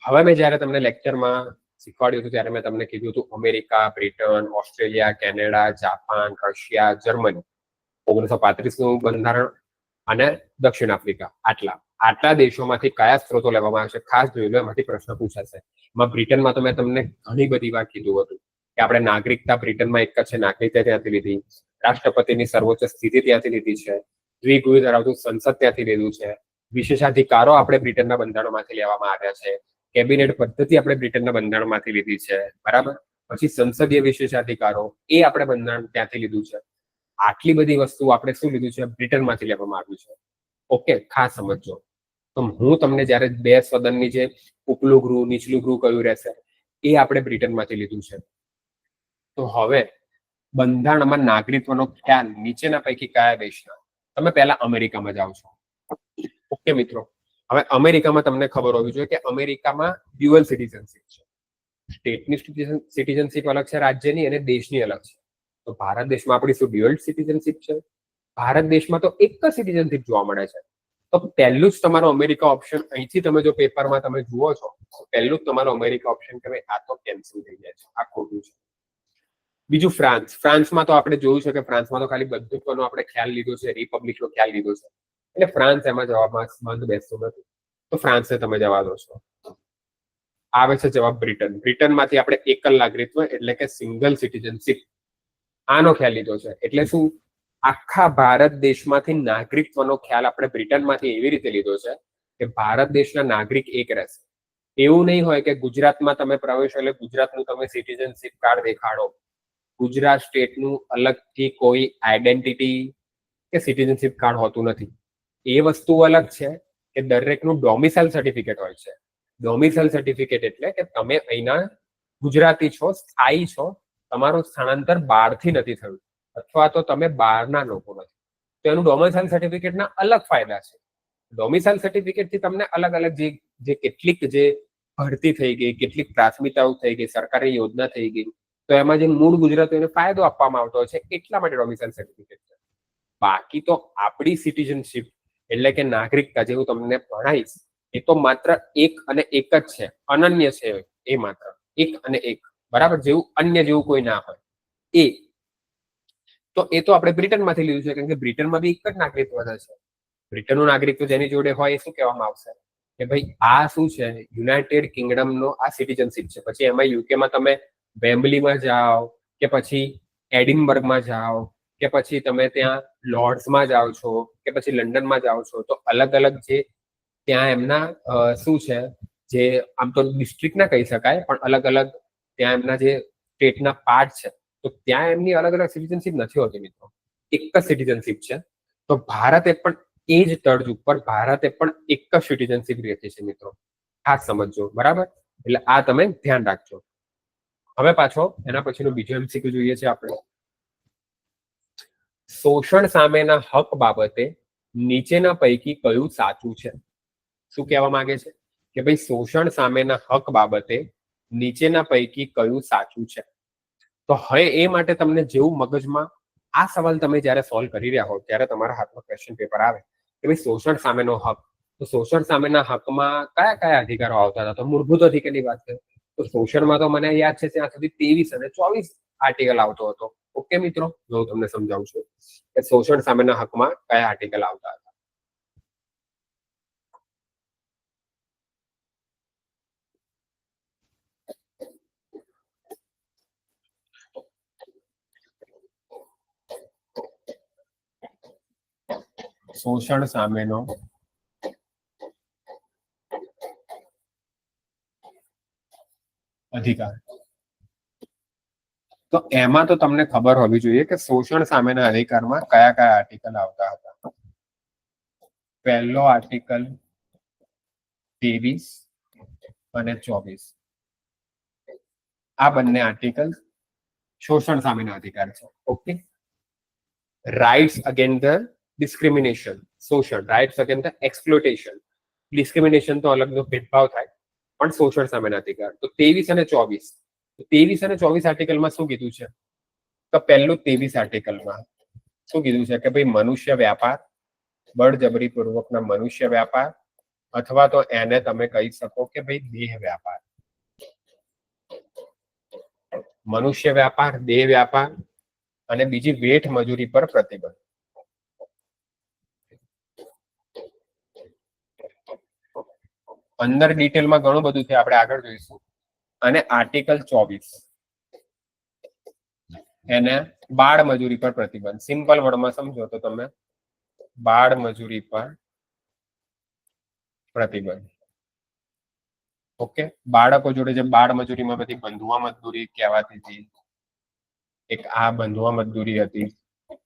હવે મેં જયારે તમને લેક્ચરમાં શીખવાડ્યું હતું ત્યારે મેં તમને કીધું હતું America, Britain, Australia, Canada, Japan, Russia, Germany 1935 નું બંધારણ અને દક્ષિણ આફ્રિકા. આટલા દેશોમાંથી કયા સ્ત્રોતો લેવામાં આવશે ખાસ જોઈ લો, એમાંથી પ્રશ્ન પૂછાશે. એમાં બ્રિટનમાં તો મેં તમને ઘણી બધી વાર કીધું હતું કે આપણે નાગરિકતા બ્રિટનમાં એક જ છે, નાગરિકતા ત્યાંથી લીધી, રાષ્ટ્રપતિની સર્વોચ્ચ સ્થિતિ ત્યાંથી લીધી છે, દ્વિગુહી ધરાવતું સંસદ ત્યાંથી લીધું છે, વિશેષાધિકારો આપણે બ્રિટનના બંધારણમાંથી લેવામાં આવ્યા છે, કેબિનેટ પદ્ધતિ આપણે બ્રિટનના બંધારણમાંથી લીધી છે, બરાબર. પછી સંસદીય વિશેષાધિકારો એ આપણે બંધારણ ત્યાંથી લીધું છે. આટલી બધી વસ્તુ આપણે શું લીધું છે? બ્રિટનમાંથી લેવામાં આવ્યું છે. ઓકે, ખાસ સમજો. તો હું તમને જયારે 2 સદનની જે ઉપલું ગૃહ નીચલું ગૃહ કયું રહેશે એ આપણે બ્રિટનમાંથી લીધું છે. તો હવે બંધારણમાં નાગરિકત્વનો ખ્યાલ નીચેના પૈકી કયા દેશના? તમે પહેલા અમેરિકામાં જાઓ છો. ઓકે મિત્રો, હવે અમેરિકામાં તમને ખબર હોવી જોઈએ કે અમેરિકામાં ડ્યુઅલ સિટીઝનશીપ છે. સ્ટેટની સિટીઝનશીપ અલગ છે રાજ્યની, અને દેશની અલગ છે. તો ભારત દેશમાં આપણી શું ડ્યુઅલ સિટીઝનશીપ છે? ભારત દેશમાં તો એક જ સિટીઝનશીપ જોવા મળે છે. તો પહેલું જ તમારો અમેરિકા ઓપ્શન, અહીંથી તમે જો પેપરમાં તમે જુઓ છો પહેલું જ તમારો અમેરિકા ઓપ્શન કે આ તો કેન્સલ થઈ જાય છે, આ ખોટું છે. બીજું ફ્રાન્સમાં તો આપણે જોયું છે કે ફ્રાન્સમાં તો ખાલી બંધુત્વનો આપણે ખ્યાલ લીધો છે, રિપબ્લિકનો ખ્યાલ લીધો છે, એટલે ફ્રાન્સ એમાં જવાબમાં બંધ બેસતું નથી. તો ફ્રાન્સને તમે જવા દો છો. આવે છે જવાબ બ્રિટનમાંથી આપણે એકલ નાગરિકત્વ એટલે કે સિંગલ સિટીઝનશીપ આનો ખ્યાલ લીધો છે. એટલે શું? આખા ભારત દેશમાંથી નાગરિકત્વનો ખ્યાલ આપણે બ્રિટનમાંથી એવી રીતે લીધો છે કે ભારત દેશના નાગરિક એક રહેશે. એવું નહીં હોય કે ગુજરાતમાં તમે પ્રવેશો એટલે ગુજરાતનું તમે સિટીઝનશીપ કાર્ડ દેખાડો, ગુજરાત સ્ટેટનું અલગથી કોઈ આઈડેન્ટિટી કે સિટીઝનશીપ કાર્ડ હોતું નથી. એ વસ્તુ અલગ છે કે દરેકનું ડોમિસાઇલ સર્ટિફિકેટ હોય છે. ડોમિસાઇલ સર્ટિફિકેટ એટલે કે તમે અહીંના ગુજરાતી છો, સ્થાયી છો, તમારું સ્થળાંતર બહારથી નથી થયું, અથવા તો તમે બહારના લોકો નથી, તો એનું ડોમિસાઇલ સર્ટિફિકેટના અલગ ફાયદા છે. ડોમિસાઇલ સર્ટિફિકેટથી તમને અલગ અલગ જે કેટલીક જે ભરતી થઈ ગઈ, કેટલીક પ્રાથમિકતાઓ થઈ ગઈ, સરકારી યોજના થઈ ગઈ, તો એમાં જે મૂળ ગુજરાતીઓને ફાયદો આપવામાં આવતો હોય છે, એટલા માટે ડોમિસાઇલ સર્ટિફિકેટ છે. બાકી તો આપણી સિટીઝનશીપ એટલે કે નાગરિકતા જે હું તમને ભણાવીશ એ તો માત્ર એક અને એક જ છે, અનન્ય છે. એ માત્ર એક અને એક, બરાબર, જેવું અન્ય જેવું કોઈ ના હોય એ. તો એ તો આપણે બ્રિટનમાંથી લીધું છે, કારણ કે બ્રિટનમાં બી એક જ નાગરિકત્વ છે. બ્રિટનનું નાગરિકત્વ જેની જોડે હોય એ શું કહેવામાં આવશે કે ભાઈ આ શું છે, યુનાઇટેડ કિંગડમનો આ સિટીઝનશીપ છે. પછી એમાં યુકેમાં તમે વેમ્બલીમાં જાઓ કે પછી એડિનબર્ગમાં જાઓ કે પછી તમે ત્યાં લોર્ડ્સમાં જાઓ છો કે પછી લંડનમાં જાઓ છો, તો અલગ અલગ જે ત્યાં એમના શું છે, જે આમ તો ડિસ્ટ્રિક્ટ ના કહી શકાય પણ અલગ અલગ ત્યાં એમના જે સ્ટેટના પાર્ટ છે, તો ત્યાં એમની અલગ અલગ સિટીઝનશીપ નથી હોતી મિત્રો, એક જ સિટીઝનશીપ છે. તો ભારતે પણ એ જ તર્જ ઉપર ભારતે પણ એક જ સિટીઝનશીપ રહેતી છે મિત્રો, ખાસ સમજજો. બરાબર, એટલે આ તમે ધ્યાન રાખજો. હવે પાછો એના પછીનો બીજો એમસીક્યુ જોઈએ છે આપણે. શોષણ સામેના હક બાબતે નીચેના પૈકી કયું સાચું છે? શું કહેવા માંગે છે કે ભાઈ શોષણ સામેના હક બાબતે નીચેના પૈકી કયું સાચું છે? તો હવે એ માટે તમને જેવું મગજમાં આ સવાલ તમે જ્યારે સોલ્વ કરી રહ્યા હો ત્યારે તમારા હાથમાં ક્વેશ્ચન પેપર આવે કે ભાઈ શોષણ સામેનો હક, તો શોષણ સામેના હકમાં કયા કયા અધિકારો આવતા હતા? તો મૂળભૂત અધિકારની વાત કરીએ તો શોષણમાં તો મને યાદ છે ત્યાં સુધી 23 અને 24 આર્ટિકલ આવતો હતો. ઓકે મિત્રો, જો હું તમને સમજાવું છું કે શોષણ સામેના હકમાં કયા આર્ટિકલ આવતા હતા. શોષણ સામેનો અધિકાર, તો એમાં તો તમને ખબર હોવી જોઈએ કે શોષણ સામેના અધિકારમાં કયા કયા આર્ટિકલ આવતા હતા. પહેલો આર્ટિકલ 23 અને 24, આ બંને આર્ટિકલ શોષણ સામેના અધિકાર છે. Okay, rights against the discrimination, શોષણ, rights against the exploitation, discrimination તો અલગ ભેદભાવ થાય, પણ શોષણ સામેના અધિકાર. તો 23 અને 24, 23 અને 24 આર્ટિકલમાં શું કીધું છે? તો પહેલું 23 આર્ટિકલમાં શું કીધું છે કે ભાઈ મનુષ્ય વ્યાપાર, બળજબરી પૂર્વકના મનુષ્ય વ્યાપાર, અથવા તો એને તમે કહી શકો કે ભાઈ દેહ વ્યાપાર, મનુષ્ય વ્યાપાર, દેહ વ્યાપાર અને બીજી વેઠ મજૂરી પર પ્રતિબંધ. અંદર ડિટેલમાં ઘણું બધું છે, આપણે આગળ જોઈશું. અને આર્ટિકલ 24 એને બાળ મજૂરી પર પ્રતિબંધ. સિમ્પલ વર્ડમાં સમજો તો તમે બાળ મજૂરી પર પ્રતિબંધ. ઓકે, બાળકો જોડે જે બાળ મજૂરીમાં બધી બંધુઆ મજદૂરી કહેવાતી હતી, એક આ બંધુઆ મજદૂરી હતી,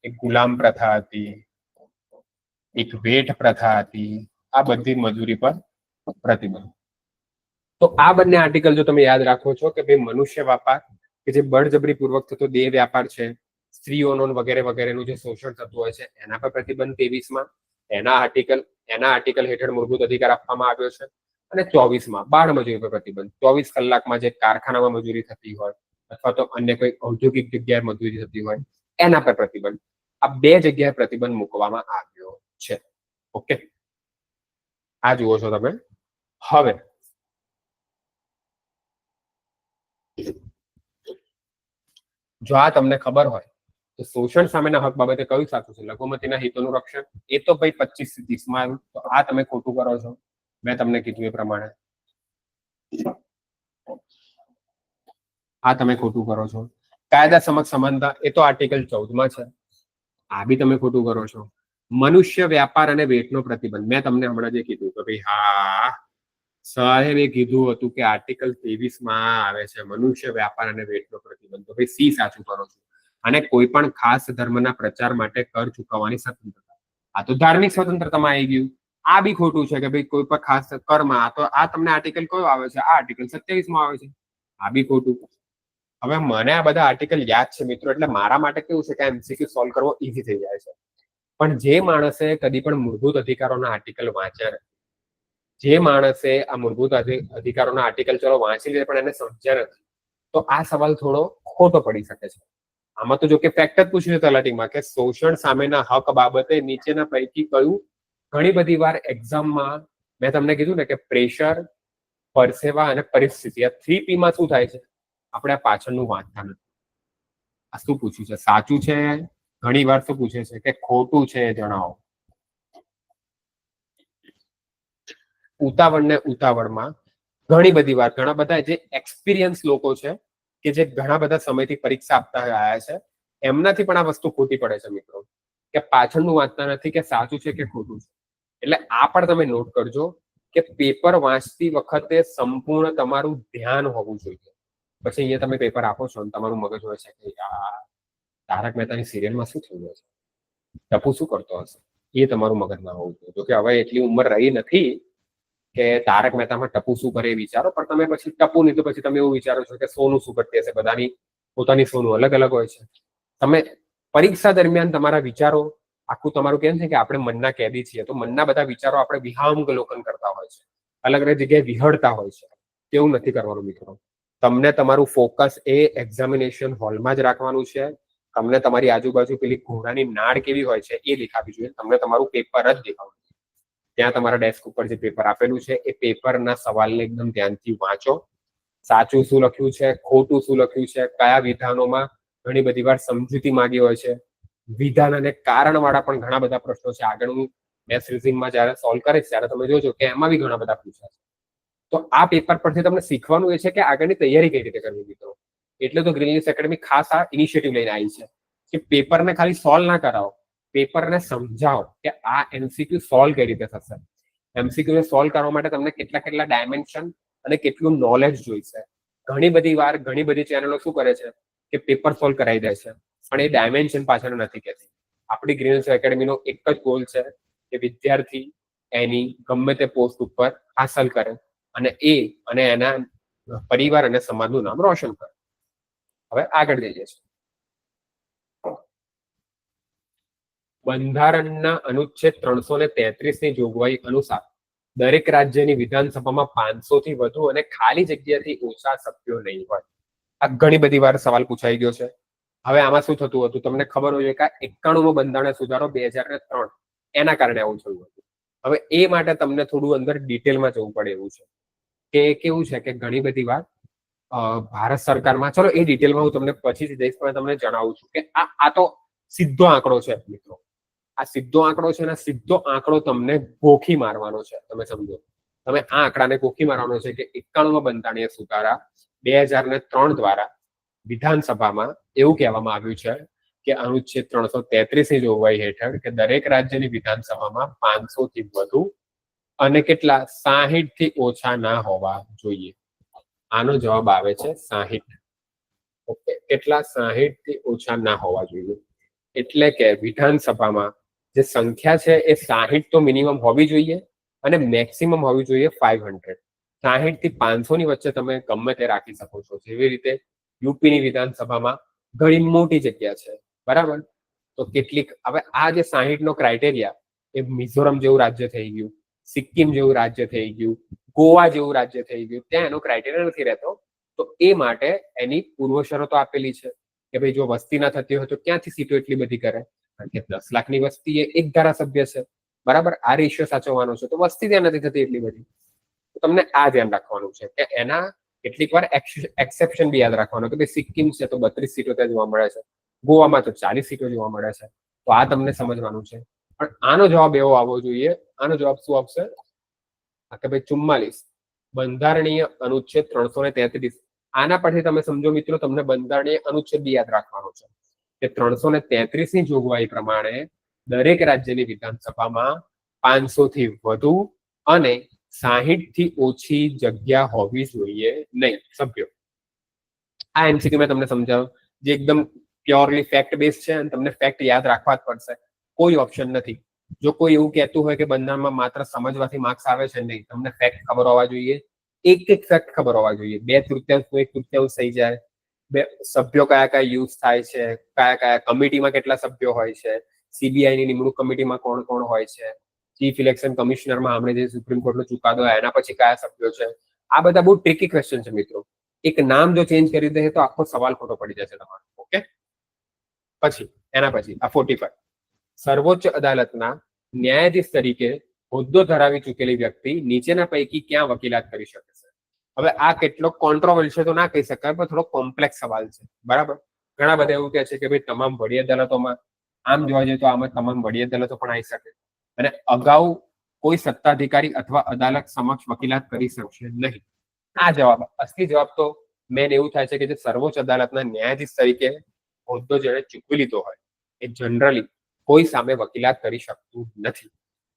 એક ગુલામ પ્રથા હતી, એક વેઠ પ્રથા હતી, આ બધી મજૂરી પર પ્રતિબંધ. તો આ બંને આર્ટિકલ જો તમે યાદ રાખો છો કે ભાઈ મનુષ્ય વ્યાપાર કે જે બળજબરી પૂર્વક થતો દેહ વ્યાપાર છે, સ્ત્રીઓનો વગેરે વગેરેનું જે શોષણ થતું હોય છે એના પર પ્રતિબંધ 23માં, એના આર્ટિકલ હેઠળ મૂળભૂત અધિકાર આપવામાં આવ્યો છે. અને 24માં બાળ મજૂરી પર પ્રતિબંધ, 24 કલાકમાં જે કારખાનામાં મજૂરી થતી હોય અથવા તો અન્ય કોઈ ઔદ્યોગિક જગ્યાએ મજૂરી થતી હોય એના પર પ્રતિબંધ. આ બે જગ્યાએ પ્રતિબંધ મૂકવામાં આવ્યો છે. ઓકે, આ જુઓ છો તમે. હવે જો આ તમને ખબર હોય તો શોષણ સામેના હક બાબતે કયું સાચું છે? લઘુમતીના હિતોનું રક્ષણ, એ તો ભાઈ 25-30માં આવ્યું, તો આ તમે ખોટું કરો છો. મેં તમને કીધું એ પ્રમાણે આ તમે ખોટું કરો છો. કાયદા સમક્ષ સમાનતા, એ તો આર્ટિકલ 14માં છે, આ બી તમે ખોટું કરો છો. મનુષ્ય વ્યાપાર અને વેઠનો પ્રતિબંધ, મેં તમને હમણાં જે કીધું કે ભાઈ હા સાહેબે કીધું હતું કે આર્ટિકલ 23માં આવે છે મનુષ્ય વ્યાપાર અને વેઠનો પ્રતિબંધ, તો ભાઈ સી સાચું કરો છો. અને કોઈ પણ ખાસ ધર્મના પ્રચાર માટે કર ચૂકવવાની સ્વતંત્રતા, આ તો ધાર્મિક સ્વતંત્રતામાં આવી ગયું. આ બી ખોટું છે કે ભાઈ કોઈ પણ ખાસ કરમાં, તો આ તમને આર્ટિકલ કયો આવે છે? આ આર્ટિકલ 27માં આવે છે, આ બી ખોટું. હવે મને આ બધા આર્ટિકલ યાદ છે મિત્રો, એટલે મારા માટે કેવું છે કે એમસીક્યુ સોલ્વ કરવો ઈઝી થઈ જાય છે. પણ જે માણસે કદી પણ મૂળભૂત અધિકારોના આર્ટિકલ વાંચ્યા નથી, જે માણસે આ મૂળભૂત અધિકારોના આર્ટિકલ ચલો વાંચી લે પણ એને સમજ્યા નથી, તો આ સવાલ થોડો ખોટો પડી શકે છે. આમાં તો જો કે ફેક્ટ જ પૂછ્યું છે તલાટીમાં કે શોષણ સામેના હક બાબતે નીચેના પૈકી કયું. ઘણી બધી વાર એક્ઝામમાં મેં તમને કીધું ને કે પ્રેશર, પરસેવા અને પરિસ્થિતિ, આ 3P માં શું થાય છે આપણે આ પાછળનું વાંચતા નથી. આ શું પૂછ્યું છે? સાચું છે, ઘણી વાર શું પૂછે છે કે ખોટું છે જણાવો. ઉતાવળ ને ઉતાવળમાં ઘણી બધી વાર ઘણા બધા જે એક્સપિરિયન્સ લોકો છે કે જે ઘણા બધા સમયથી પરીક્ષા આપતા આવ્યા છે એમનાથી પણ આ વસ્તુ ખોટી પડે છે મિત્રો, કે પાછળનું વાંચતા નથી કે સાચું છે કે ખોટું છે. એટલે આ પણ તમે નોટ કરજો કે પેપર વાંચતી વખતે સંપૂર્ણ તમારું ધ્યાન હોવું જોઈએ. પછી અહીંયા તમે પેપર આપો છો અને તમારું મગજ હોય છે કે તારક મહેતાની સિરિયલમાં શું થયું હશે, ટપુ શું કરતો હશે, એ તમારું મગજ ના હોવું જોઈએ. જોકે હવે એટલી ઉંમર રહી નથી કે તારક મહેતામાં ટપુ શું કરે એ વિચારો, પણ તમે પછી ટપુ નહીં તો પછી તમે એવું વિચારો છો કે સોનું શું કરતી હશે. બધાની પોતાની સોનું અલગ અલગ હોય છે. તમે પરીક્ષા દરમિયાન તમારા વિચારો આખું તમારું કેમ છે કે આપણે મનના કેદી છીએ, તો મનના બધા વિચારો આપણે વિહંગલોકન કરતા હોય છે, અલગ અલગ જગ્યાએ વિહળતા હોય છે. તેવું નથી કરવાનું મિત્રો. તમને તમારું ફોકસ એ એક્ઝામિનેશન હોલમાં જ રાખવાનું છે. તમને તમારી આજુબાજુ પેલી ઘોડાની નાળ કેવી હોય છે એ દેખાવી જોઈએ. તમને તમારું પેપર જ દેખાવું. ત્યાં તમારા ડેસ્ક ઉપર જે પેપર આપેલું છે એ પેપરના સવાલને એકદમ ધ્યાનથી વાંચો. સાચું શું લખ્યું છે, ખોટું શું લખ્યું છે, કયા વિધાનોમાં ઘણી બધી વાર સમજૂતી માંગી હોય છે, વિધાન અને કારણ વાળા પણ ઘણા બધા પ્રશ્નો છે. આગળ હું મેથ્સ રીઝનિંગમાં જયારે સોલ્વ કરીશ ત્યારે તમે જોજો કે એમાં બી ઘણા બધા પૂછાશે. તો આ પેપર પરથી તમને શીખવાનું એ છે કે આગળની તૈયારી કઈ રીતે કરવી મિત્રો. એટલે તો ગ્રીન ન્યૂઝ એકેડમી ખાસ આ ઇનિશિયેટિવ લઈને આવી છે કે પેપરને ખાલી સોલ્વ ના કરાવો, પેપરને સમજાવો કે આ એમસીક્યુ સોલ્વ કઈ રીતે થશે. એમસીક્યુ સોલ્વ કરવા માટે તમને કેટલા કેટલા ડાયમેન્શન અને કેટલું નોલેજ જોઈશે. ઘણી બધી વાર ઘણી બધી ચેનલો શું કરે છે કે પેપર સોલ્વ કરાવી દે છે, પણ એ ડાયમેન્શન પાછળ નથી કહેતી. આપણી ગ્રીન ન્યૂઝ એકેડમીનો એક જ ગોલ છે કે વિદ્યાર્થી એની ગમે તે પોસ્ટ ઉપર હાંસલ કરે અને એ અને એના પરિવાર અને સમાજનું નામ રોશન કરે. હવે આગળ જઈએ છીએ. બંધારણના અનુચ્છેદ 333 ની જોગવાઈ અનુસાર દરેક રાજ્યની વિધાનસભામાં 500 થી વધુ અને ખાલી જગ્યાથી ઓછા સભ્યો નહીં હોય. આ ઘણી બધી વાર સવાલ પૂછાઈ ગયો છે. હવે આમાં શું થતું હતું તમને ખબર હોય કે 91મો બંધારણ સુધારો 2003 એના કારણે આવું થયું હતું. હવે એ માટે તમને થોડું અંદર ડિટેલમાં જવું પડે એવું છે કે કેવું છે કે ઘણી બધી વાર ભારત સરકારમાં, ચલો એ ડિટેલમાં હું તમને પછીથી જઈશ, પણ તમને જણાવું છું કે આ તો સીધો આંકડો છે મિત્રો. આ સીધો આંકડો છે ને સીધો આંકડો તમને ગોખી મારવાનો છે. તમે સમજો, તમે આ આંકડાને ગોખી મારવાનો છે કે 91મા બંધારણીય સુધારા 2003 દ્વારા વિધાનસભામાં એવું કહેવામાં આવ્યું છે કે અનુચ્છેદ 333 ની જોગવાઈ હેઠળ કે દરેક રાજ્યની વિધાનસભામાં 500 થી વધુ અને કેટલા 60 થી ઓછા ના હોવા જોઈએ. આનો જવાબ આવે છે 60. ઓકે, કેટલા 60 થી ઓછા ના હોવા જોઈએ. એટલે કે વિધાનસભામાં જે સંખ્યા છે એ 60 તો મિનિમમ હોવી જોઈએ અને મેક્સિમમ હોવી જોઈએ 500. 60 થી 500 ની વચ્ચે તમે ગમે તે રાખી શકો છો. જેવી રીતે યુપીની વિધાનસભામાં ઘણી મોટી જગ્યા છે, બરાબર. તો કેટલીક હવે આ જે 60 નો ક્રાઇટેરિયા એ મિઝોરમ જેવું રાજ્ય થઈ ગયું, સિક્કિમ જેવું રાજ્ય થઈ ગયું, ગોવા જેવું રાજ્ય થઈ ગયું, ત્યાં એનો ક્રાઇટેરિયા નથી રહેતો. તો એ માટે એની પૂર્વ શરતો આપેલી છે કે ભાઈ જો વસ્તી ના થતી હોય તો ક્યાંથી સીટો એટલી બધી કરે, કારણ કે 10 લાખની વસ્તી એ એક ધારાસભ્ય છે, બરાબર. આ રેશિયો સાચવવાનો છે તો વસ્તી ત્યાં નથી થતી એટલી બધી. તો તમને આ ધ્યાન રાખવાનું છે કે એના કેટલીક વાર એક્સેપ્શન બી યાદ રાખવાનું કે ભાઈ સિક્કિમ છે તો 32 સીટો ત્યાં જોવા મળે છે, ગોવામાં તો 40 સીટો જોવા મળે છે. તો આ તમને સમજવાનું છે. પણ આનો જવાબ એવો આવવો જોઈએ, આનો જવાબ શું આવશે કે ભાઈ 44 બંધારણીય અનુચ્છેદ 333. આના પરથી તમે સમજો મિત્રો, તમને બંધારણીય અનુચ્છેદ યાદ રાખવાનો છે કે 333 ની જોગવાઈ પ્રમાણે દરેક રાજ્યની વિધાનસભામાં 500 થી વધુ અને 60 થી ઓછી જગ્યા હોવી જોઈએ નહીં સભ્યો. આ એમસીક્યુ મેં તમને સમજાવ્યું જે એકદમ પ્યોરલી ફેક્ટ બેઝ છે અને તમને ફેક્ટ યાદ રાખવા જ પડશે, કોઈ ઓપ્શન નથી. જો કોઈ એવું કહેતું હોય કે બંધારણમાં માત્ર સમજવાથી માર્ક્સ આવે છે, નહીં. તમને ફેક્ટ ખબર હોવા જોઈએ, એક એક ફેક્ટ ખબર હોવા જોઈએ. 2/3 1/3 થઈ જાય, સભ્યો કયા કયા યુઝ થાય છે, કયા કયા કમિટીમાં કેટલા સભ્યો હોય છે, સીબીઆઈ ની નિમણૂક કમિટીમાં કોણ કોણ હોય છે, ચીફ ઇલેક્શન કમિશનરમાં આપણે જે સુપ્રીમ કોર્ટનો ચુકાદો એના પછી કયા સભ્યો છે. આ બધા બહુ ટ્રિકી ક્વેશ્ચન છે મિત્રો. એક નામ જો ચેન્જ કરી દે તો આખો સવાલ ખોટો પડી જશે તમારો. ઓકે, પછી એના પછી આ 45 સર્વોચ્ચ અદાલતના ન્યાયાધીશ તરીકે હોદ્દો ધરાવી ચૂકેલી વ્યક્તિ નીચેના પૈકી ક્યાં વકીલાત કરી શકે છે? હવે આ કેટલો કોન્ટ્રોવર્શિયલ તો ના કહી શકાય, પણ થોડો કોમ્પ્લેક્સ સવાલ છે, બરાબર. ઘણા બધા એવું કહે છે કે ભાઈ તમામ વડી અદાલતોમાં, આમ જોવા જઈએ તો આમાં તમામ વડી અદાલતો પણ આવી શકે, અને અગાઉ કોઈ સત્તાધિકારી અથવા અદાલત સમક્ષ વકીલાત કરી શકશે નહીં. આ જવાબ, અસલી જવાબ તો મેન એવું થાય છે કે જે સર્વોચ્ચ અદાલતના ન્યાયાધીશ તરીકે હોદ્દો જેણે ચૂકવી લીધો હોય એ જનરલી કોઈ સામે વકીલાત કરી શકતું નથી.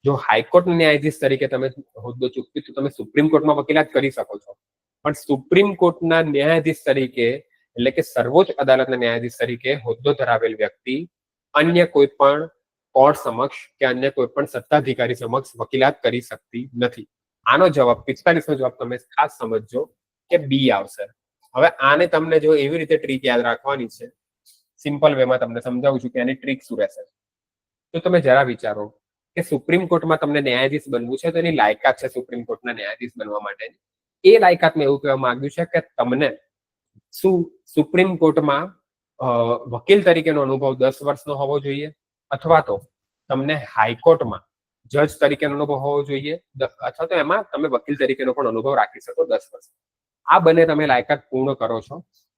જો હાઈકોર્ટના ન્યાયાધીશ તરીકે તમે હોદ્દો ચૂકવી તો તમે સુપ્રીમ કોર્ટમાં વકીલાત કરી શકો છો, પણ સુપ્રીમ કોર્ટના ન્યાયાધીશ તરીકે એટલે કે સર્વોચ્ચ અદાલતના ન્યાયાધીશ તરીકે હોદ્દો ધરાવેલ વ્યક્તિ અન્ય કોઈ પણ કોર્ટ સમક્ષ કે અન્ય કોઈ પણ સત્તાધિકારી સમક્ષ વકીલાત કરી શકતી નથી. આનો જવાબ 45 નો જવાબ તમે ખાસ સમજજો કે બી આવશે. હવે આને તમને જો એવી રીતે ટ્રીક યાદ રાખવાની છે, સિમ્પલ વેમાં તમને સમજાવું છું કે એની ટ્રીક શું રહેશે. તો તમે જરા વિચારો કે સુપ્રીમ કોર્ટમાં તમને ન્યાયાધીશ બનવું છે, તો એની લાયકાત છે સુપ્રીમ કોર્ટના ન્યાયાધીશ બનવા માટે. એ લાયકાતમાં એવું કહેવા માંગ્યું છે કે તમને શું સુપ્રીમ કોર્ટમાં વકીલ તરીકેનો અનુભવ 10 વર્ષનો હોવો જોઈએ, અથવા તો તમને હાઈકોર્ટમાં જજ તરીકેનો અનુભવ હોવો જોઈએ, અથવા તો એમાં તમે વકીલ તરીકેનો પણ અનુભવ રાખી શકો 10 વર્ષ. આ બંને તમે લાયકાત પૂર્ણ કરો છો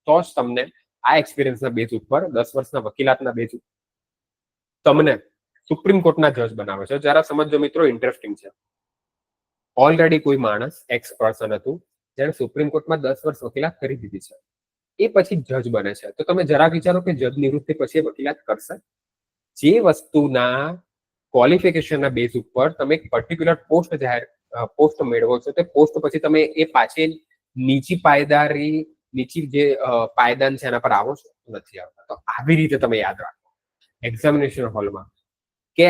તો જ તમને આ એક્સપિરિયન્સના બેઝ ઉપર 10 વર્ષના વકીલાતના બેઝ ઉપર તમને સુપ્રીમ કોર્ટના જજ બનાવે છે. જરા સમજો મિત્રો, ઇન્ટરેસ્ટિંગ છે. ઓલરેડી કોઈ માણસ એક્સ પર્સન હતું જેણે સુપ્રીમ કોર્ટમાં 10 વર્ષ વકીલાત કરી દીધી છે, એ પછી જજ બને છે. તો તમે જરા વિચારો કે જજ નિવૃત્તિ પછી વકીલાત કરશે? જે વસ્તુના ક્વોલિફિકેશનના બેઝ ઉપર તમે એક પર્ટિક્યુલર પોસ્ટ મેળવો છો, તે પોસ્ટ પછી તમે એ પાછી નીચી પાયદારી, નીચી જે પાયદાન છે એના પર આવો છો, નથી આવતા. તો આવી રીતે તમે યાદ રાખો એક્ઝામિનેશન હોલમાં કે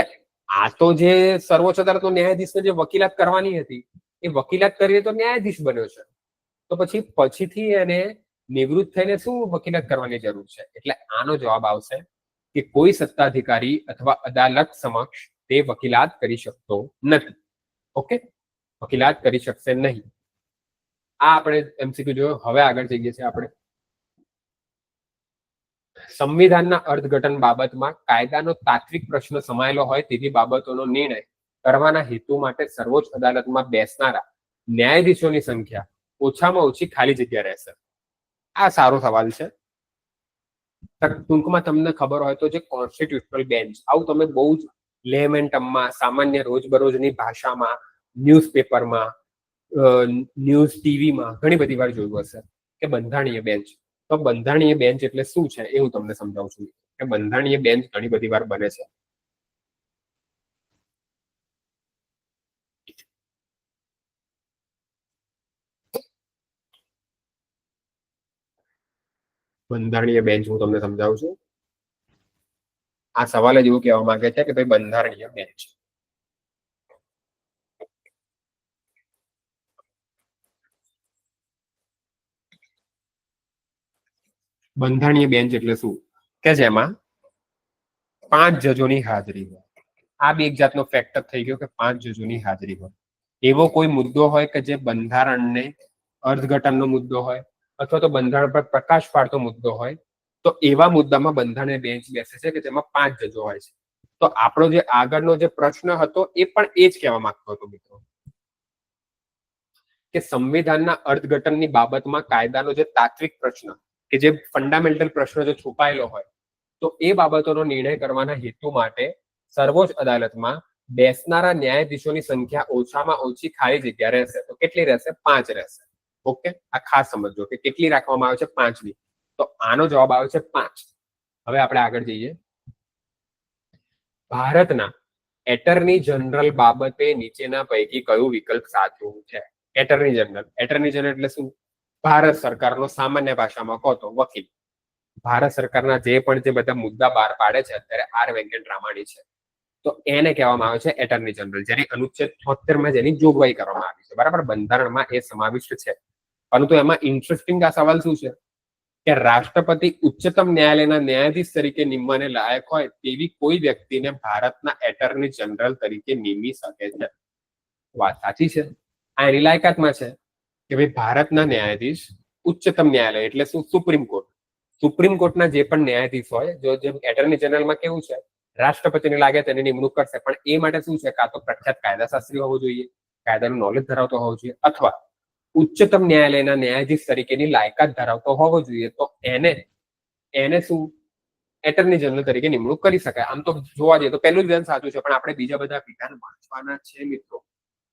આ તો જે સર્વોચ્ચ અદાલતનો ન્યાયાધીશને જે વકીલાત કરવાની હતી એ વકીલાત કરી તો ન્યાયાધીશ બન્યો છે, તો પછીથી એને નિવૃત્ત થઈને શું વકીલાત કરવાની જરૂર છે? એટલે આનો જવાબ આવશે કે કોઈ સત્તાધિકારી અથવા અદાલત સમક્ષ તે વકીલાત કરી શકતો નથી. ઓકે, વકીલાત કરી શકશે નહીં. આ આપણે એમસીક્યુ જોયો. હવે આગળ જઈએ છીએ આપણે સંવિધાનના અર્થઘટન બાબતમાં કાયદાનો તાત્વિક પ્રશ્ન સમાયેલો હોય તેવી બાબતોનો નિર્ણય કરવાના હેતુ માટે સર્વોચ્ચ અદાલતમાં બેસનારા ન્યાયાધીશોની સંખ્યા ઓછામાં ઓછી ખાલી જગ્યા રહેશે. આ સારો સવાલ છે. ટૂંકમાં તમને ખબર હોય તો જે કોન્સ્ટિટ્યુશનલ બેન્ચ, આવું તમે બહુ જ લેમેન ટર્મમાં, સામાન્ય રોજબરોજની ભાષામાં, ન્યૂઝપેપરમાં, ન્યૂઝ ટીવીમાં ઘણી બધી વાર જોયું હશે કે બંધારણીય બેન્ચ. તો બંધારણીય બેન્ચ એટલે શું છે એ હું તમને સમજાવું છું કે બંધારણીય બેન્ચ ઘણી બધી વાર બને છે. બંધારણીય બેન્ચ હું તમને સમજાવું છું. આ સવાલ જ એવું કહેવા માંગે છે કે ભાઈ બંધારણીય બેન્ચ. બંધારણીય બેન્ચ એટલે શું કે જેમાં 5 જજોની હાજરી હોય. આ બી એક જાતનો ફેક્ટર થઈ ગયો કે 5 જજોની હાજરી હોય. એવો કોઈ મુદ્દો હોય કે જે બંધારણને અર્થઘટનનો મુદ્દો હોય અથવા તો બંધારણ પર પ્રકાશ પાડતો મુદ્દો હોય, તો એવા મુદ્દામાં બંધારણીય બેન્ચ બેસે છે કે જેમાં 5 જજો હોય છે. તો આપણો જે આગળનો જે પ્રશ્ન હતો એ પણ એ જ કહેવા માંગતો હતો મિત્રો કે સંવિધાનના અર્થઘટનની બાબતમાં કાયદાનો જે તાત્વિક પ્રશ્ન કે જે ફંડામેન્ટલ પ્રશ્ન જો છુપાયેલો હોય, તો એ બાબતોનો નિર્ણય કરવાના હેતુ માટે સર્વોચ્ચ અદાલતમાં બેસનારા ન્યાયાધીશોની સંખ્યા ઓછામાં ઓછી ખાલી જગ્યા રહેશે. તો કેટલી રહેશે? 5 રહેશે. ઓકે, આ ખાસ સમજો કે કેટલી રાખવામાં આવે છે? 5ની. તો આનો જવાબ આવે છે 5. હવે આપણે આગળ જઈએ. ભારતના એટર્ની જનરલ બાબતે નીચેના પૈકી કયું વિકલ્પ સાચું છે? એટર્ની જનરલ એટલે શું? ભારત સરકારનો સામાન્ય ભાષામાં કહો તો વકીલ. ભારત સરકારના જે પણ જે બધા મુદ્દા બહાર પાડે છે અત્યારે આર વેંકટરામાણી છે, તો એને કહેવામાં આવે છે એટર્ની જનરલ, જેની અનુચ્છેદ 76 જેની જોગવાઈ કરવામાં આવી છે. બરાબર, બંધારણમાં એ સમાવિષ્ટ છે. પરંતુ એમાં ઇન્ટરેસ્ટિંગ આ સવાલ શું છે કે રાષ્ટ્રપતિ ઉચ્ચતમ ન્યાયાલયના ન્યાયાધીશ તરીકે નિમવાને લાયક હોય તેવી કોઈ વ્યક્તિને ભારતના એટર્ની જનરલ તરીકે નિમી શકે છે. વાત સાચી છે. આ એની લાયકાતમાં છે કે ભાઈ ભારતના ન્યાયાધીશ, ઉચ્ચતમ ન્યાયાલય એટલે શું? Supreme court. સુપ્રીમ કોર્ટના જે પણ ન્યાયાધીશ હોય, જો જેમ એટર્ની જનરલમાં કેવું છે, રાષ્ટ્રપતિને લાગે તેની નિમણૂક કરશે, પણ એ માટે શું છે? કાં તો પ્રખ્યાત કાયદાશાસ્ત્રી હોવો જોઈએ, કાયદાનું નોલેજ ધરાવતો હોવો જોઈએ, અથવા ઉચ્ચતમ ન્યાયાલયના ન્યાયાધીશ તરીકેની લાયકાત ધરાવતો હોવો જોઈએ, તો એને શું એટર્ની જનરલ તરીકે નિમણૂક કરી શકાય. આમ તો જોવા જઈએ તો પહેલું જ વિધાન સાચું છે, પણ આપણે બીજા બધા વિધાન વાંચવાના છે મિત્રો.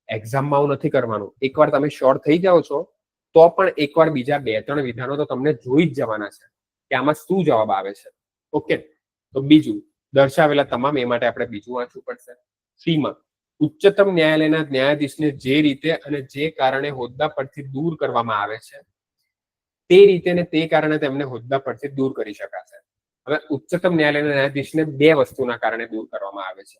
એક્ઝામમાં આવું નથી કરવાનું. એકવાર તમે શ્યોર થઈ જાઓ છો તો પણ એકવાર બીજા 2-3 વિધાનો તો તમને જોઈ જ જવાના છે કે આમાં શું જવાબ આવે છે. ઓકે, તો બીજું દર્શાવેલા તમામ એ માટે આપણે બીજું વાંચવું પડશે. સીમાં ઉચ્ચતમ ન્યાયાલયના ન્યાયાધીશને જે રીતે અને જે કારણે હોદ્દા પરથી દૂર કરવામાં આવે છે તે રીતે ને તે કારણે તેમને હોદ્દા પરથી દૂર કરી શકાશે. હવે ઉચ્ચતમ ન્યાયાલયના ન્યાયાધીશને 2 વસ્તુના કારણે દૂર કરવામાં આવે છે.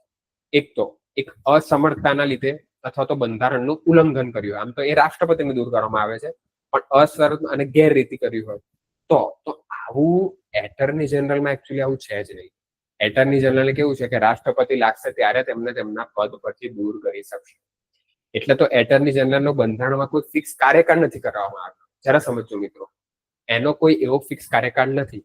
એક અસમર્થતાના લીધે અથવા તો બંધારણનું ઉલ્લંઘન કર્યું. આમ તો એ રાષ્ટ્રપતિને દૂર કરવામાં આવે છે, પણ અસમર્થ અને ગેરરીતિ કર્યું હોય તો આવું એટર્ની જનરલમાં એકચ્યુઅલી આવું છે જ નહીં. એટર્ની જનરલ કેવું છે કે રાષ્ટ્રપતિ લાગશે ત્યારે તેમને તેમના પદ પરથી દૂર કરી શકશે. એટલે તો એટર્ની જનરલનો બંધારણમાં કોઈ ફિક્સ કાર્યકાળ નથી કરવામાં આવ્યો. જરા સમજો મિત્રો, એનો કોઈ એવો ફિક્સ કાર્યકાળ નથી.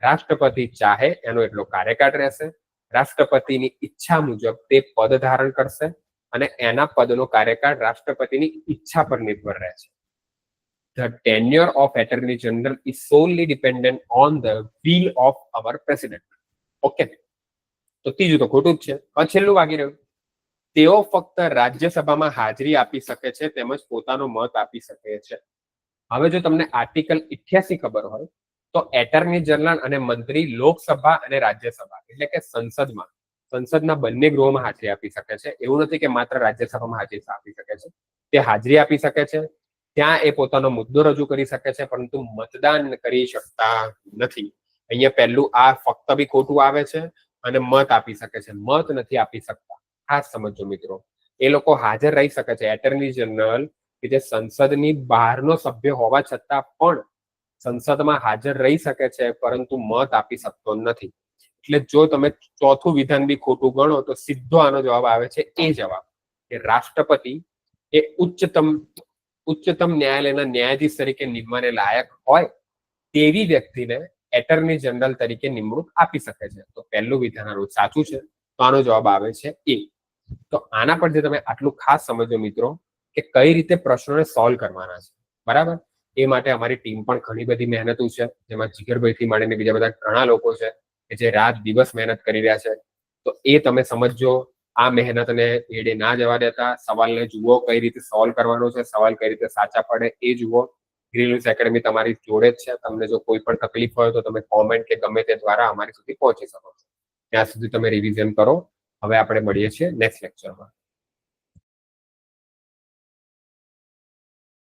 રાષ્ટ્રપતિ ચાહે એનો એટલો કાર્યકાળ રહેશે. રાષ્ટ્રપતિની ઈચ્છા મુજબ તે પદ ધારણ કરશે અને એના પદનો કાર્યકાળ રાષ્ટ્રપતિની ઈચ્છા પર નિર્ભર રહે છે. The tenure of Attorney General is solely dependent on the will of our president. Okay, તો ત્રીજું તો ખોટું જ છે. છેલ્લું બાકી રહ્યું, તેઓ ફક્ત રાજ્યસભામાં હાજરી આપી શકે છે તેમજ પોતાનો મત આપી શકે છે. હવે જો તમને આર્ટિકલ 88 ખબર હોય તો એટર્ની જનરલ અને મંત્રી લોકસભા અને રાજ્યસભા એટલે કે સંસદના બંને ગૃહોમાં હાજરી આપી શકે છે. એવું નથી કે માત્ર રાજ્યસભામાં હાજરી આપી શકે છે. તે હાજરી આપી શકે છે, ત્યાં એ પોતાનો મુદ્દો રજૂ કરી શકે છે, પરંતુ મતદાન કરી શકતા નથી. અહીંયા પહેલું આ ફક્ત બી ખોટું આવે છે અને મત આપી શકે છે, મત નથી આપી શકતા. ખાસ સમજો મિત્રો, એ લોકો હાજર રહી શકે છે. એટર્ની જનરલ કે જે સંસદની બહારનો સભ્ય હોવા છતાં પણ સંસદમાં હાજર રહી શકે છે, પરંતુ મત આપી શકતો નથી. એટલે જો તમે ચોથું વિધાન બી ખોટું ગણો તો સીધો આનો જવાબ આવે છે એ જવાબ કે રાષ્ટ્રપતિ એ ઉચ્ચતમ ન્યાયાલયના ન્યાયાધીશ તરીકે નિમવાને લાયક હોય તેવી વ્યક્તિને એટર્ની જનરલ તરીકે નિમણૂક આપી શકે છે. તો પહેલું વિધાન સાચું છે, તો આનો જવાબ આવે છે એ. તો આના પરથી તમે આટલું ખાસ સમજો મિત્રો કે કઈ રીતે પ્રશ્નોને સોલ્વ કરવાના છે. બરાબર, એ માટે અમારી ટીમ પણ ઘણી બધી મહેનતું છે, જેમાં જીગરભાઈથી માંડીને બીજા બધા ઘણા લોકો છે કે જે રાત દિવસ મહેનત કરી રહ્યા છે. તો એ તમે સમજો, આ મહેનતને એડે ના જવા દેતા. સવાલને જુઓ કઈ રીતે સોલ્વ કરવાનો છે, સવાલ કઈ રીતે સાચા પડે એ જુઓ. ગ્રીન ન્યૂઝ એકેડમી તમારી જોડે જ છે. તમને જો કોઈ પણ તકલીફ હોય તો તમે કોમેન્ટ કે ગમે તે દ્વારા અમારી સુધી પહોંચી શકો છો. ત્યાં સુધી તમે રિવિઝન કરો. હવે આપણે મળીએ છીએ નેક્સ્ટ લેક્ચરમાં.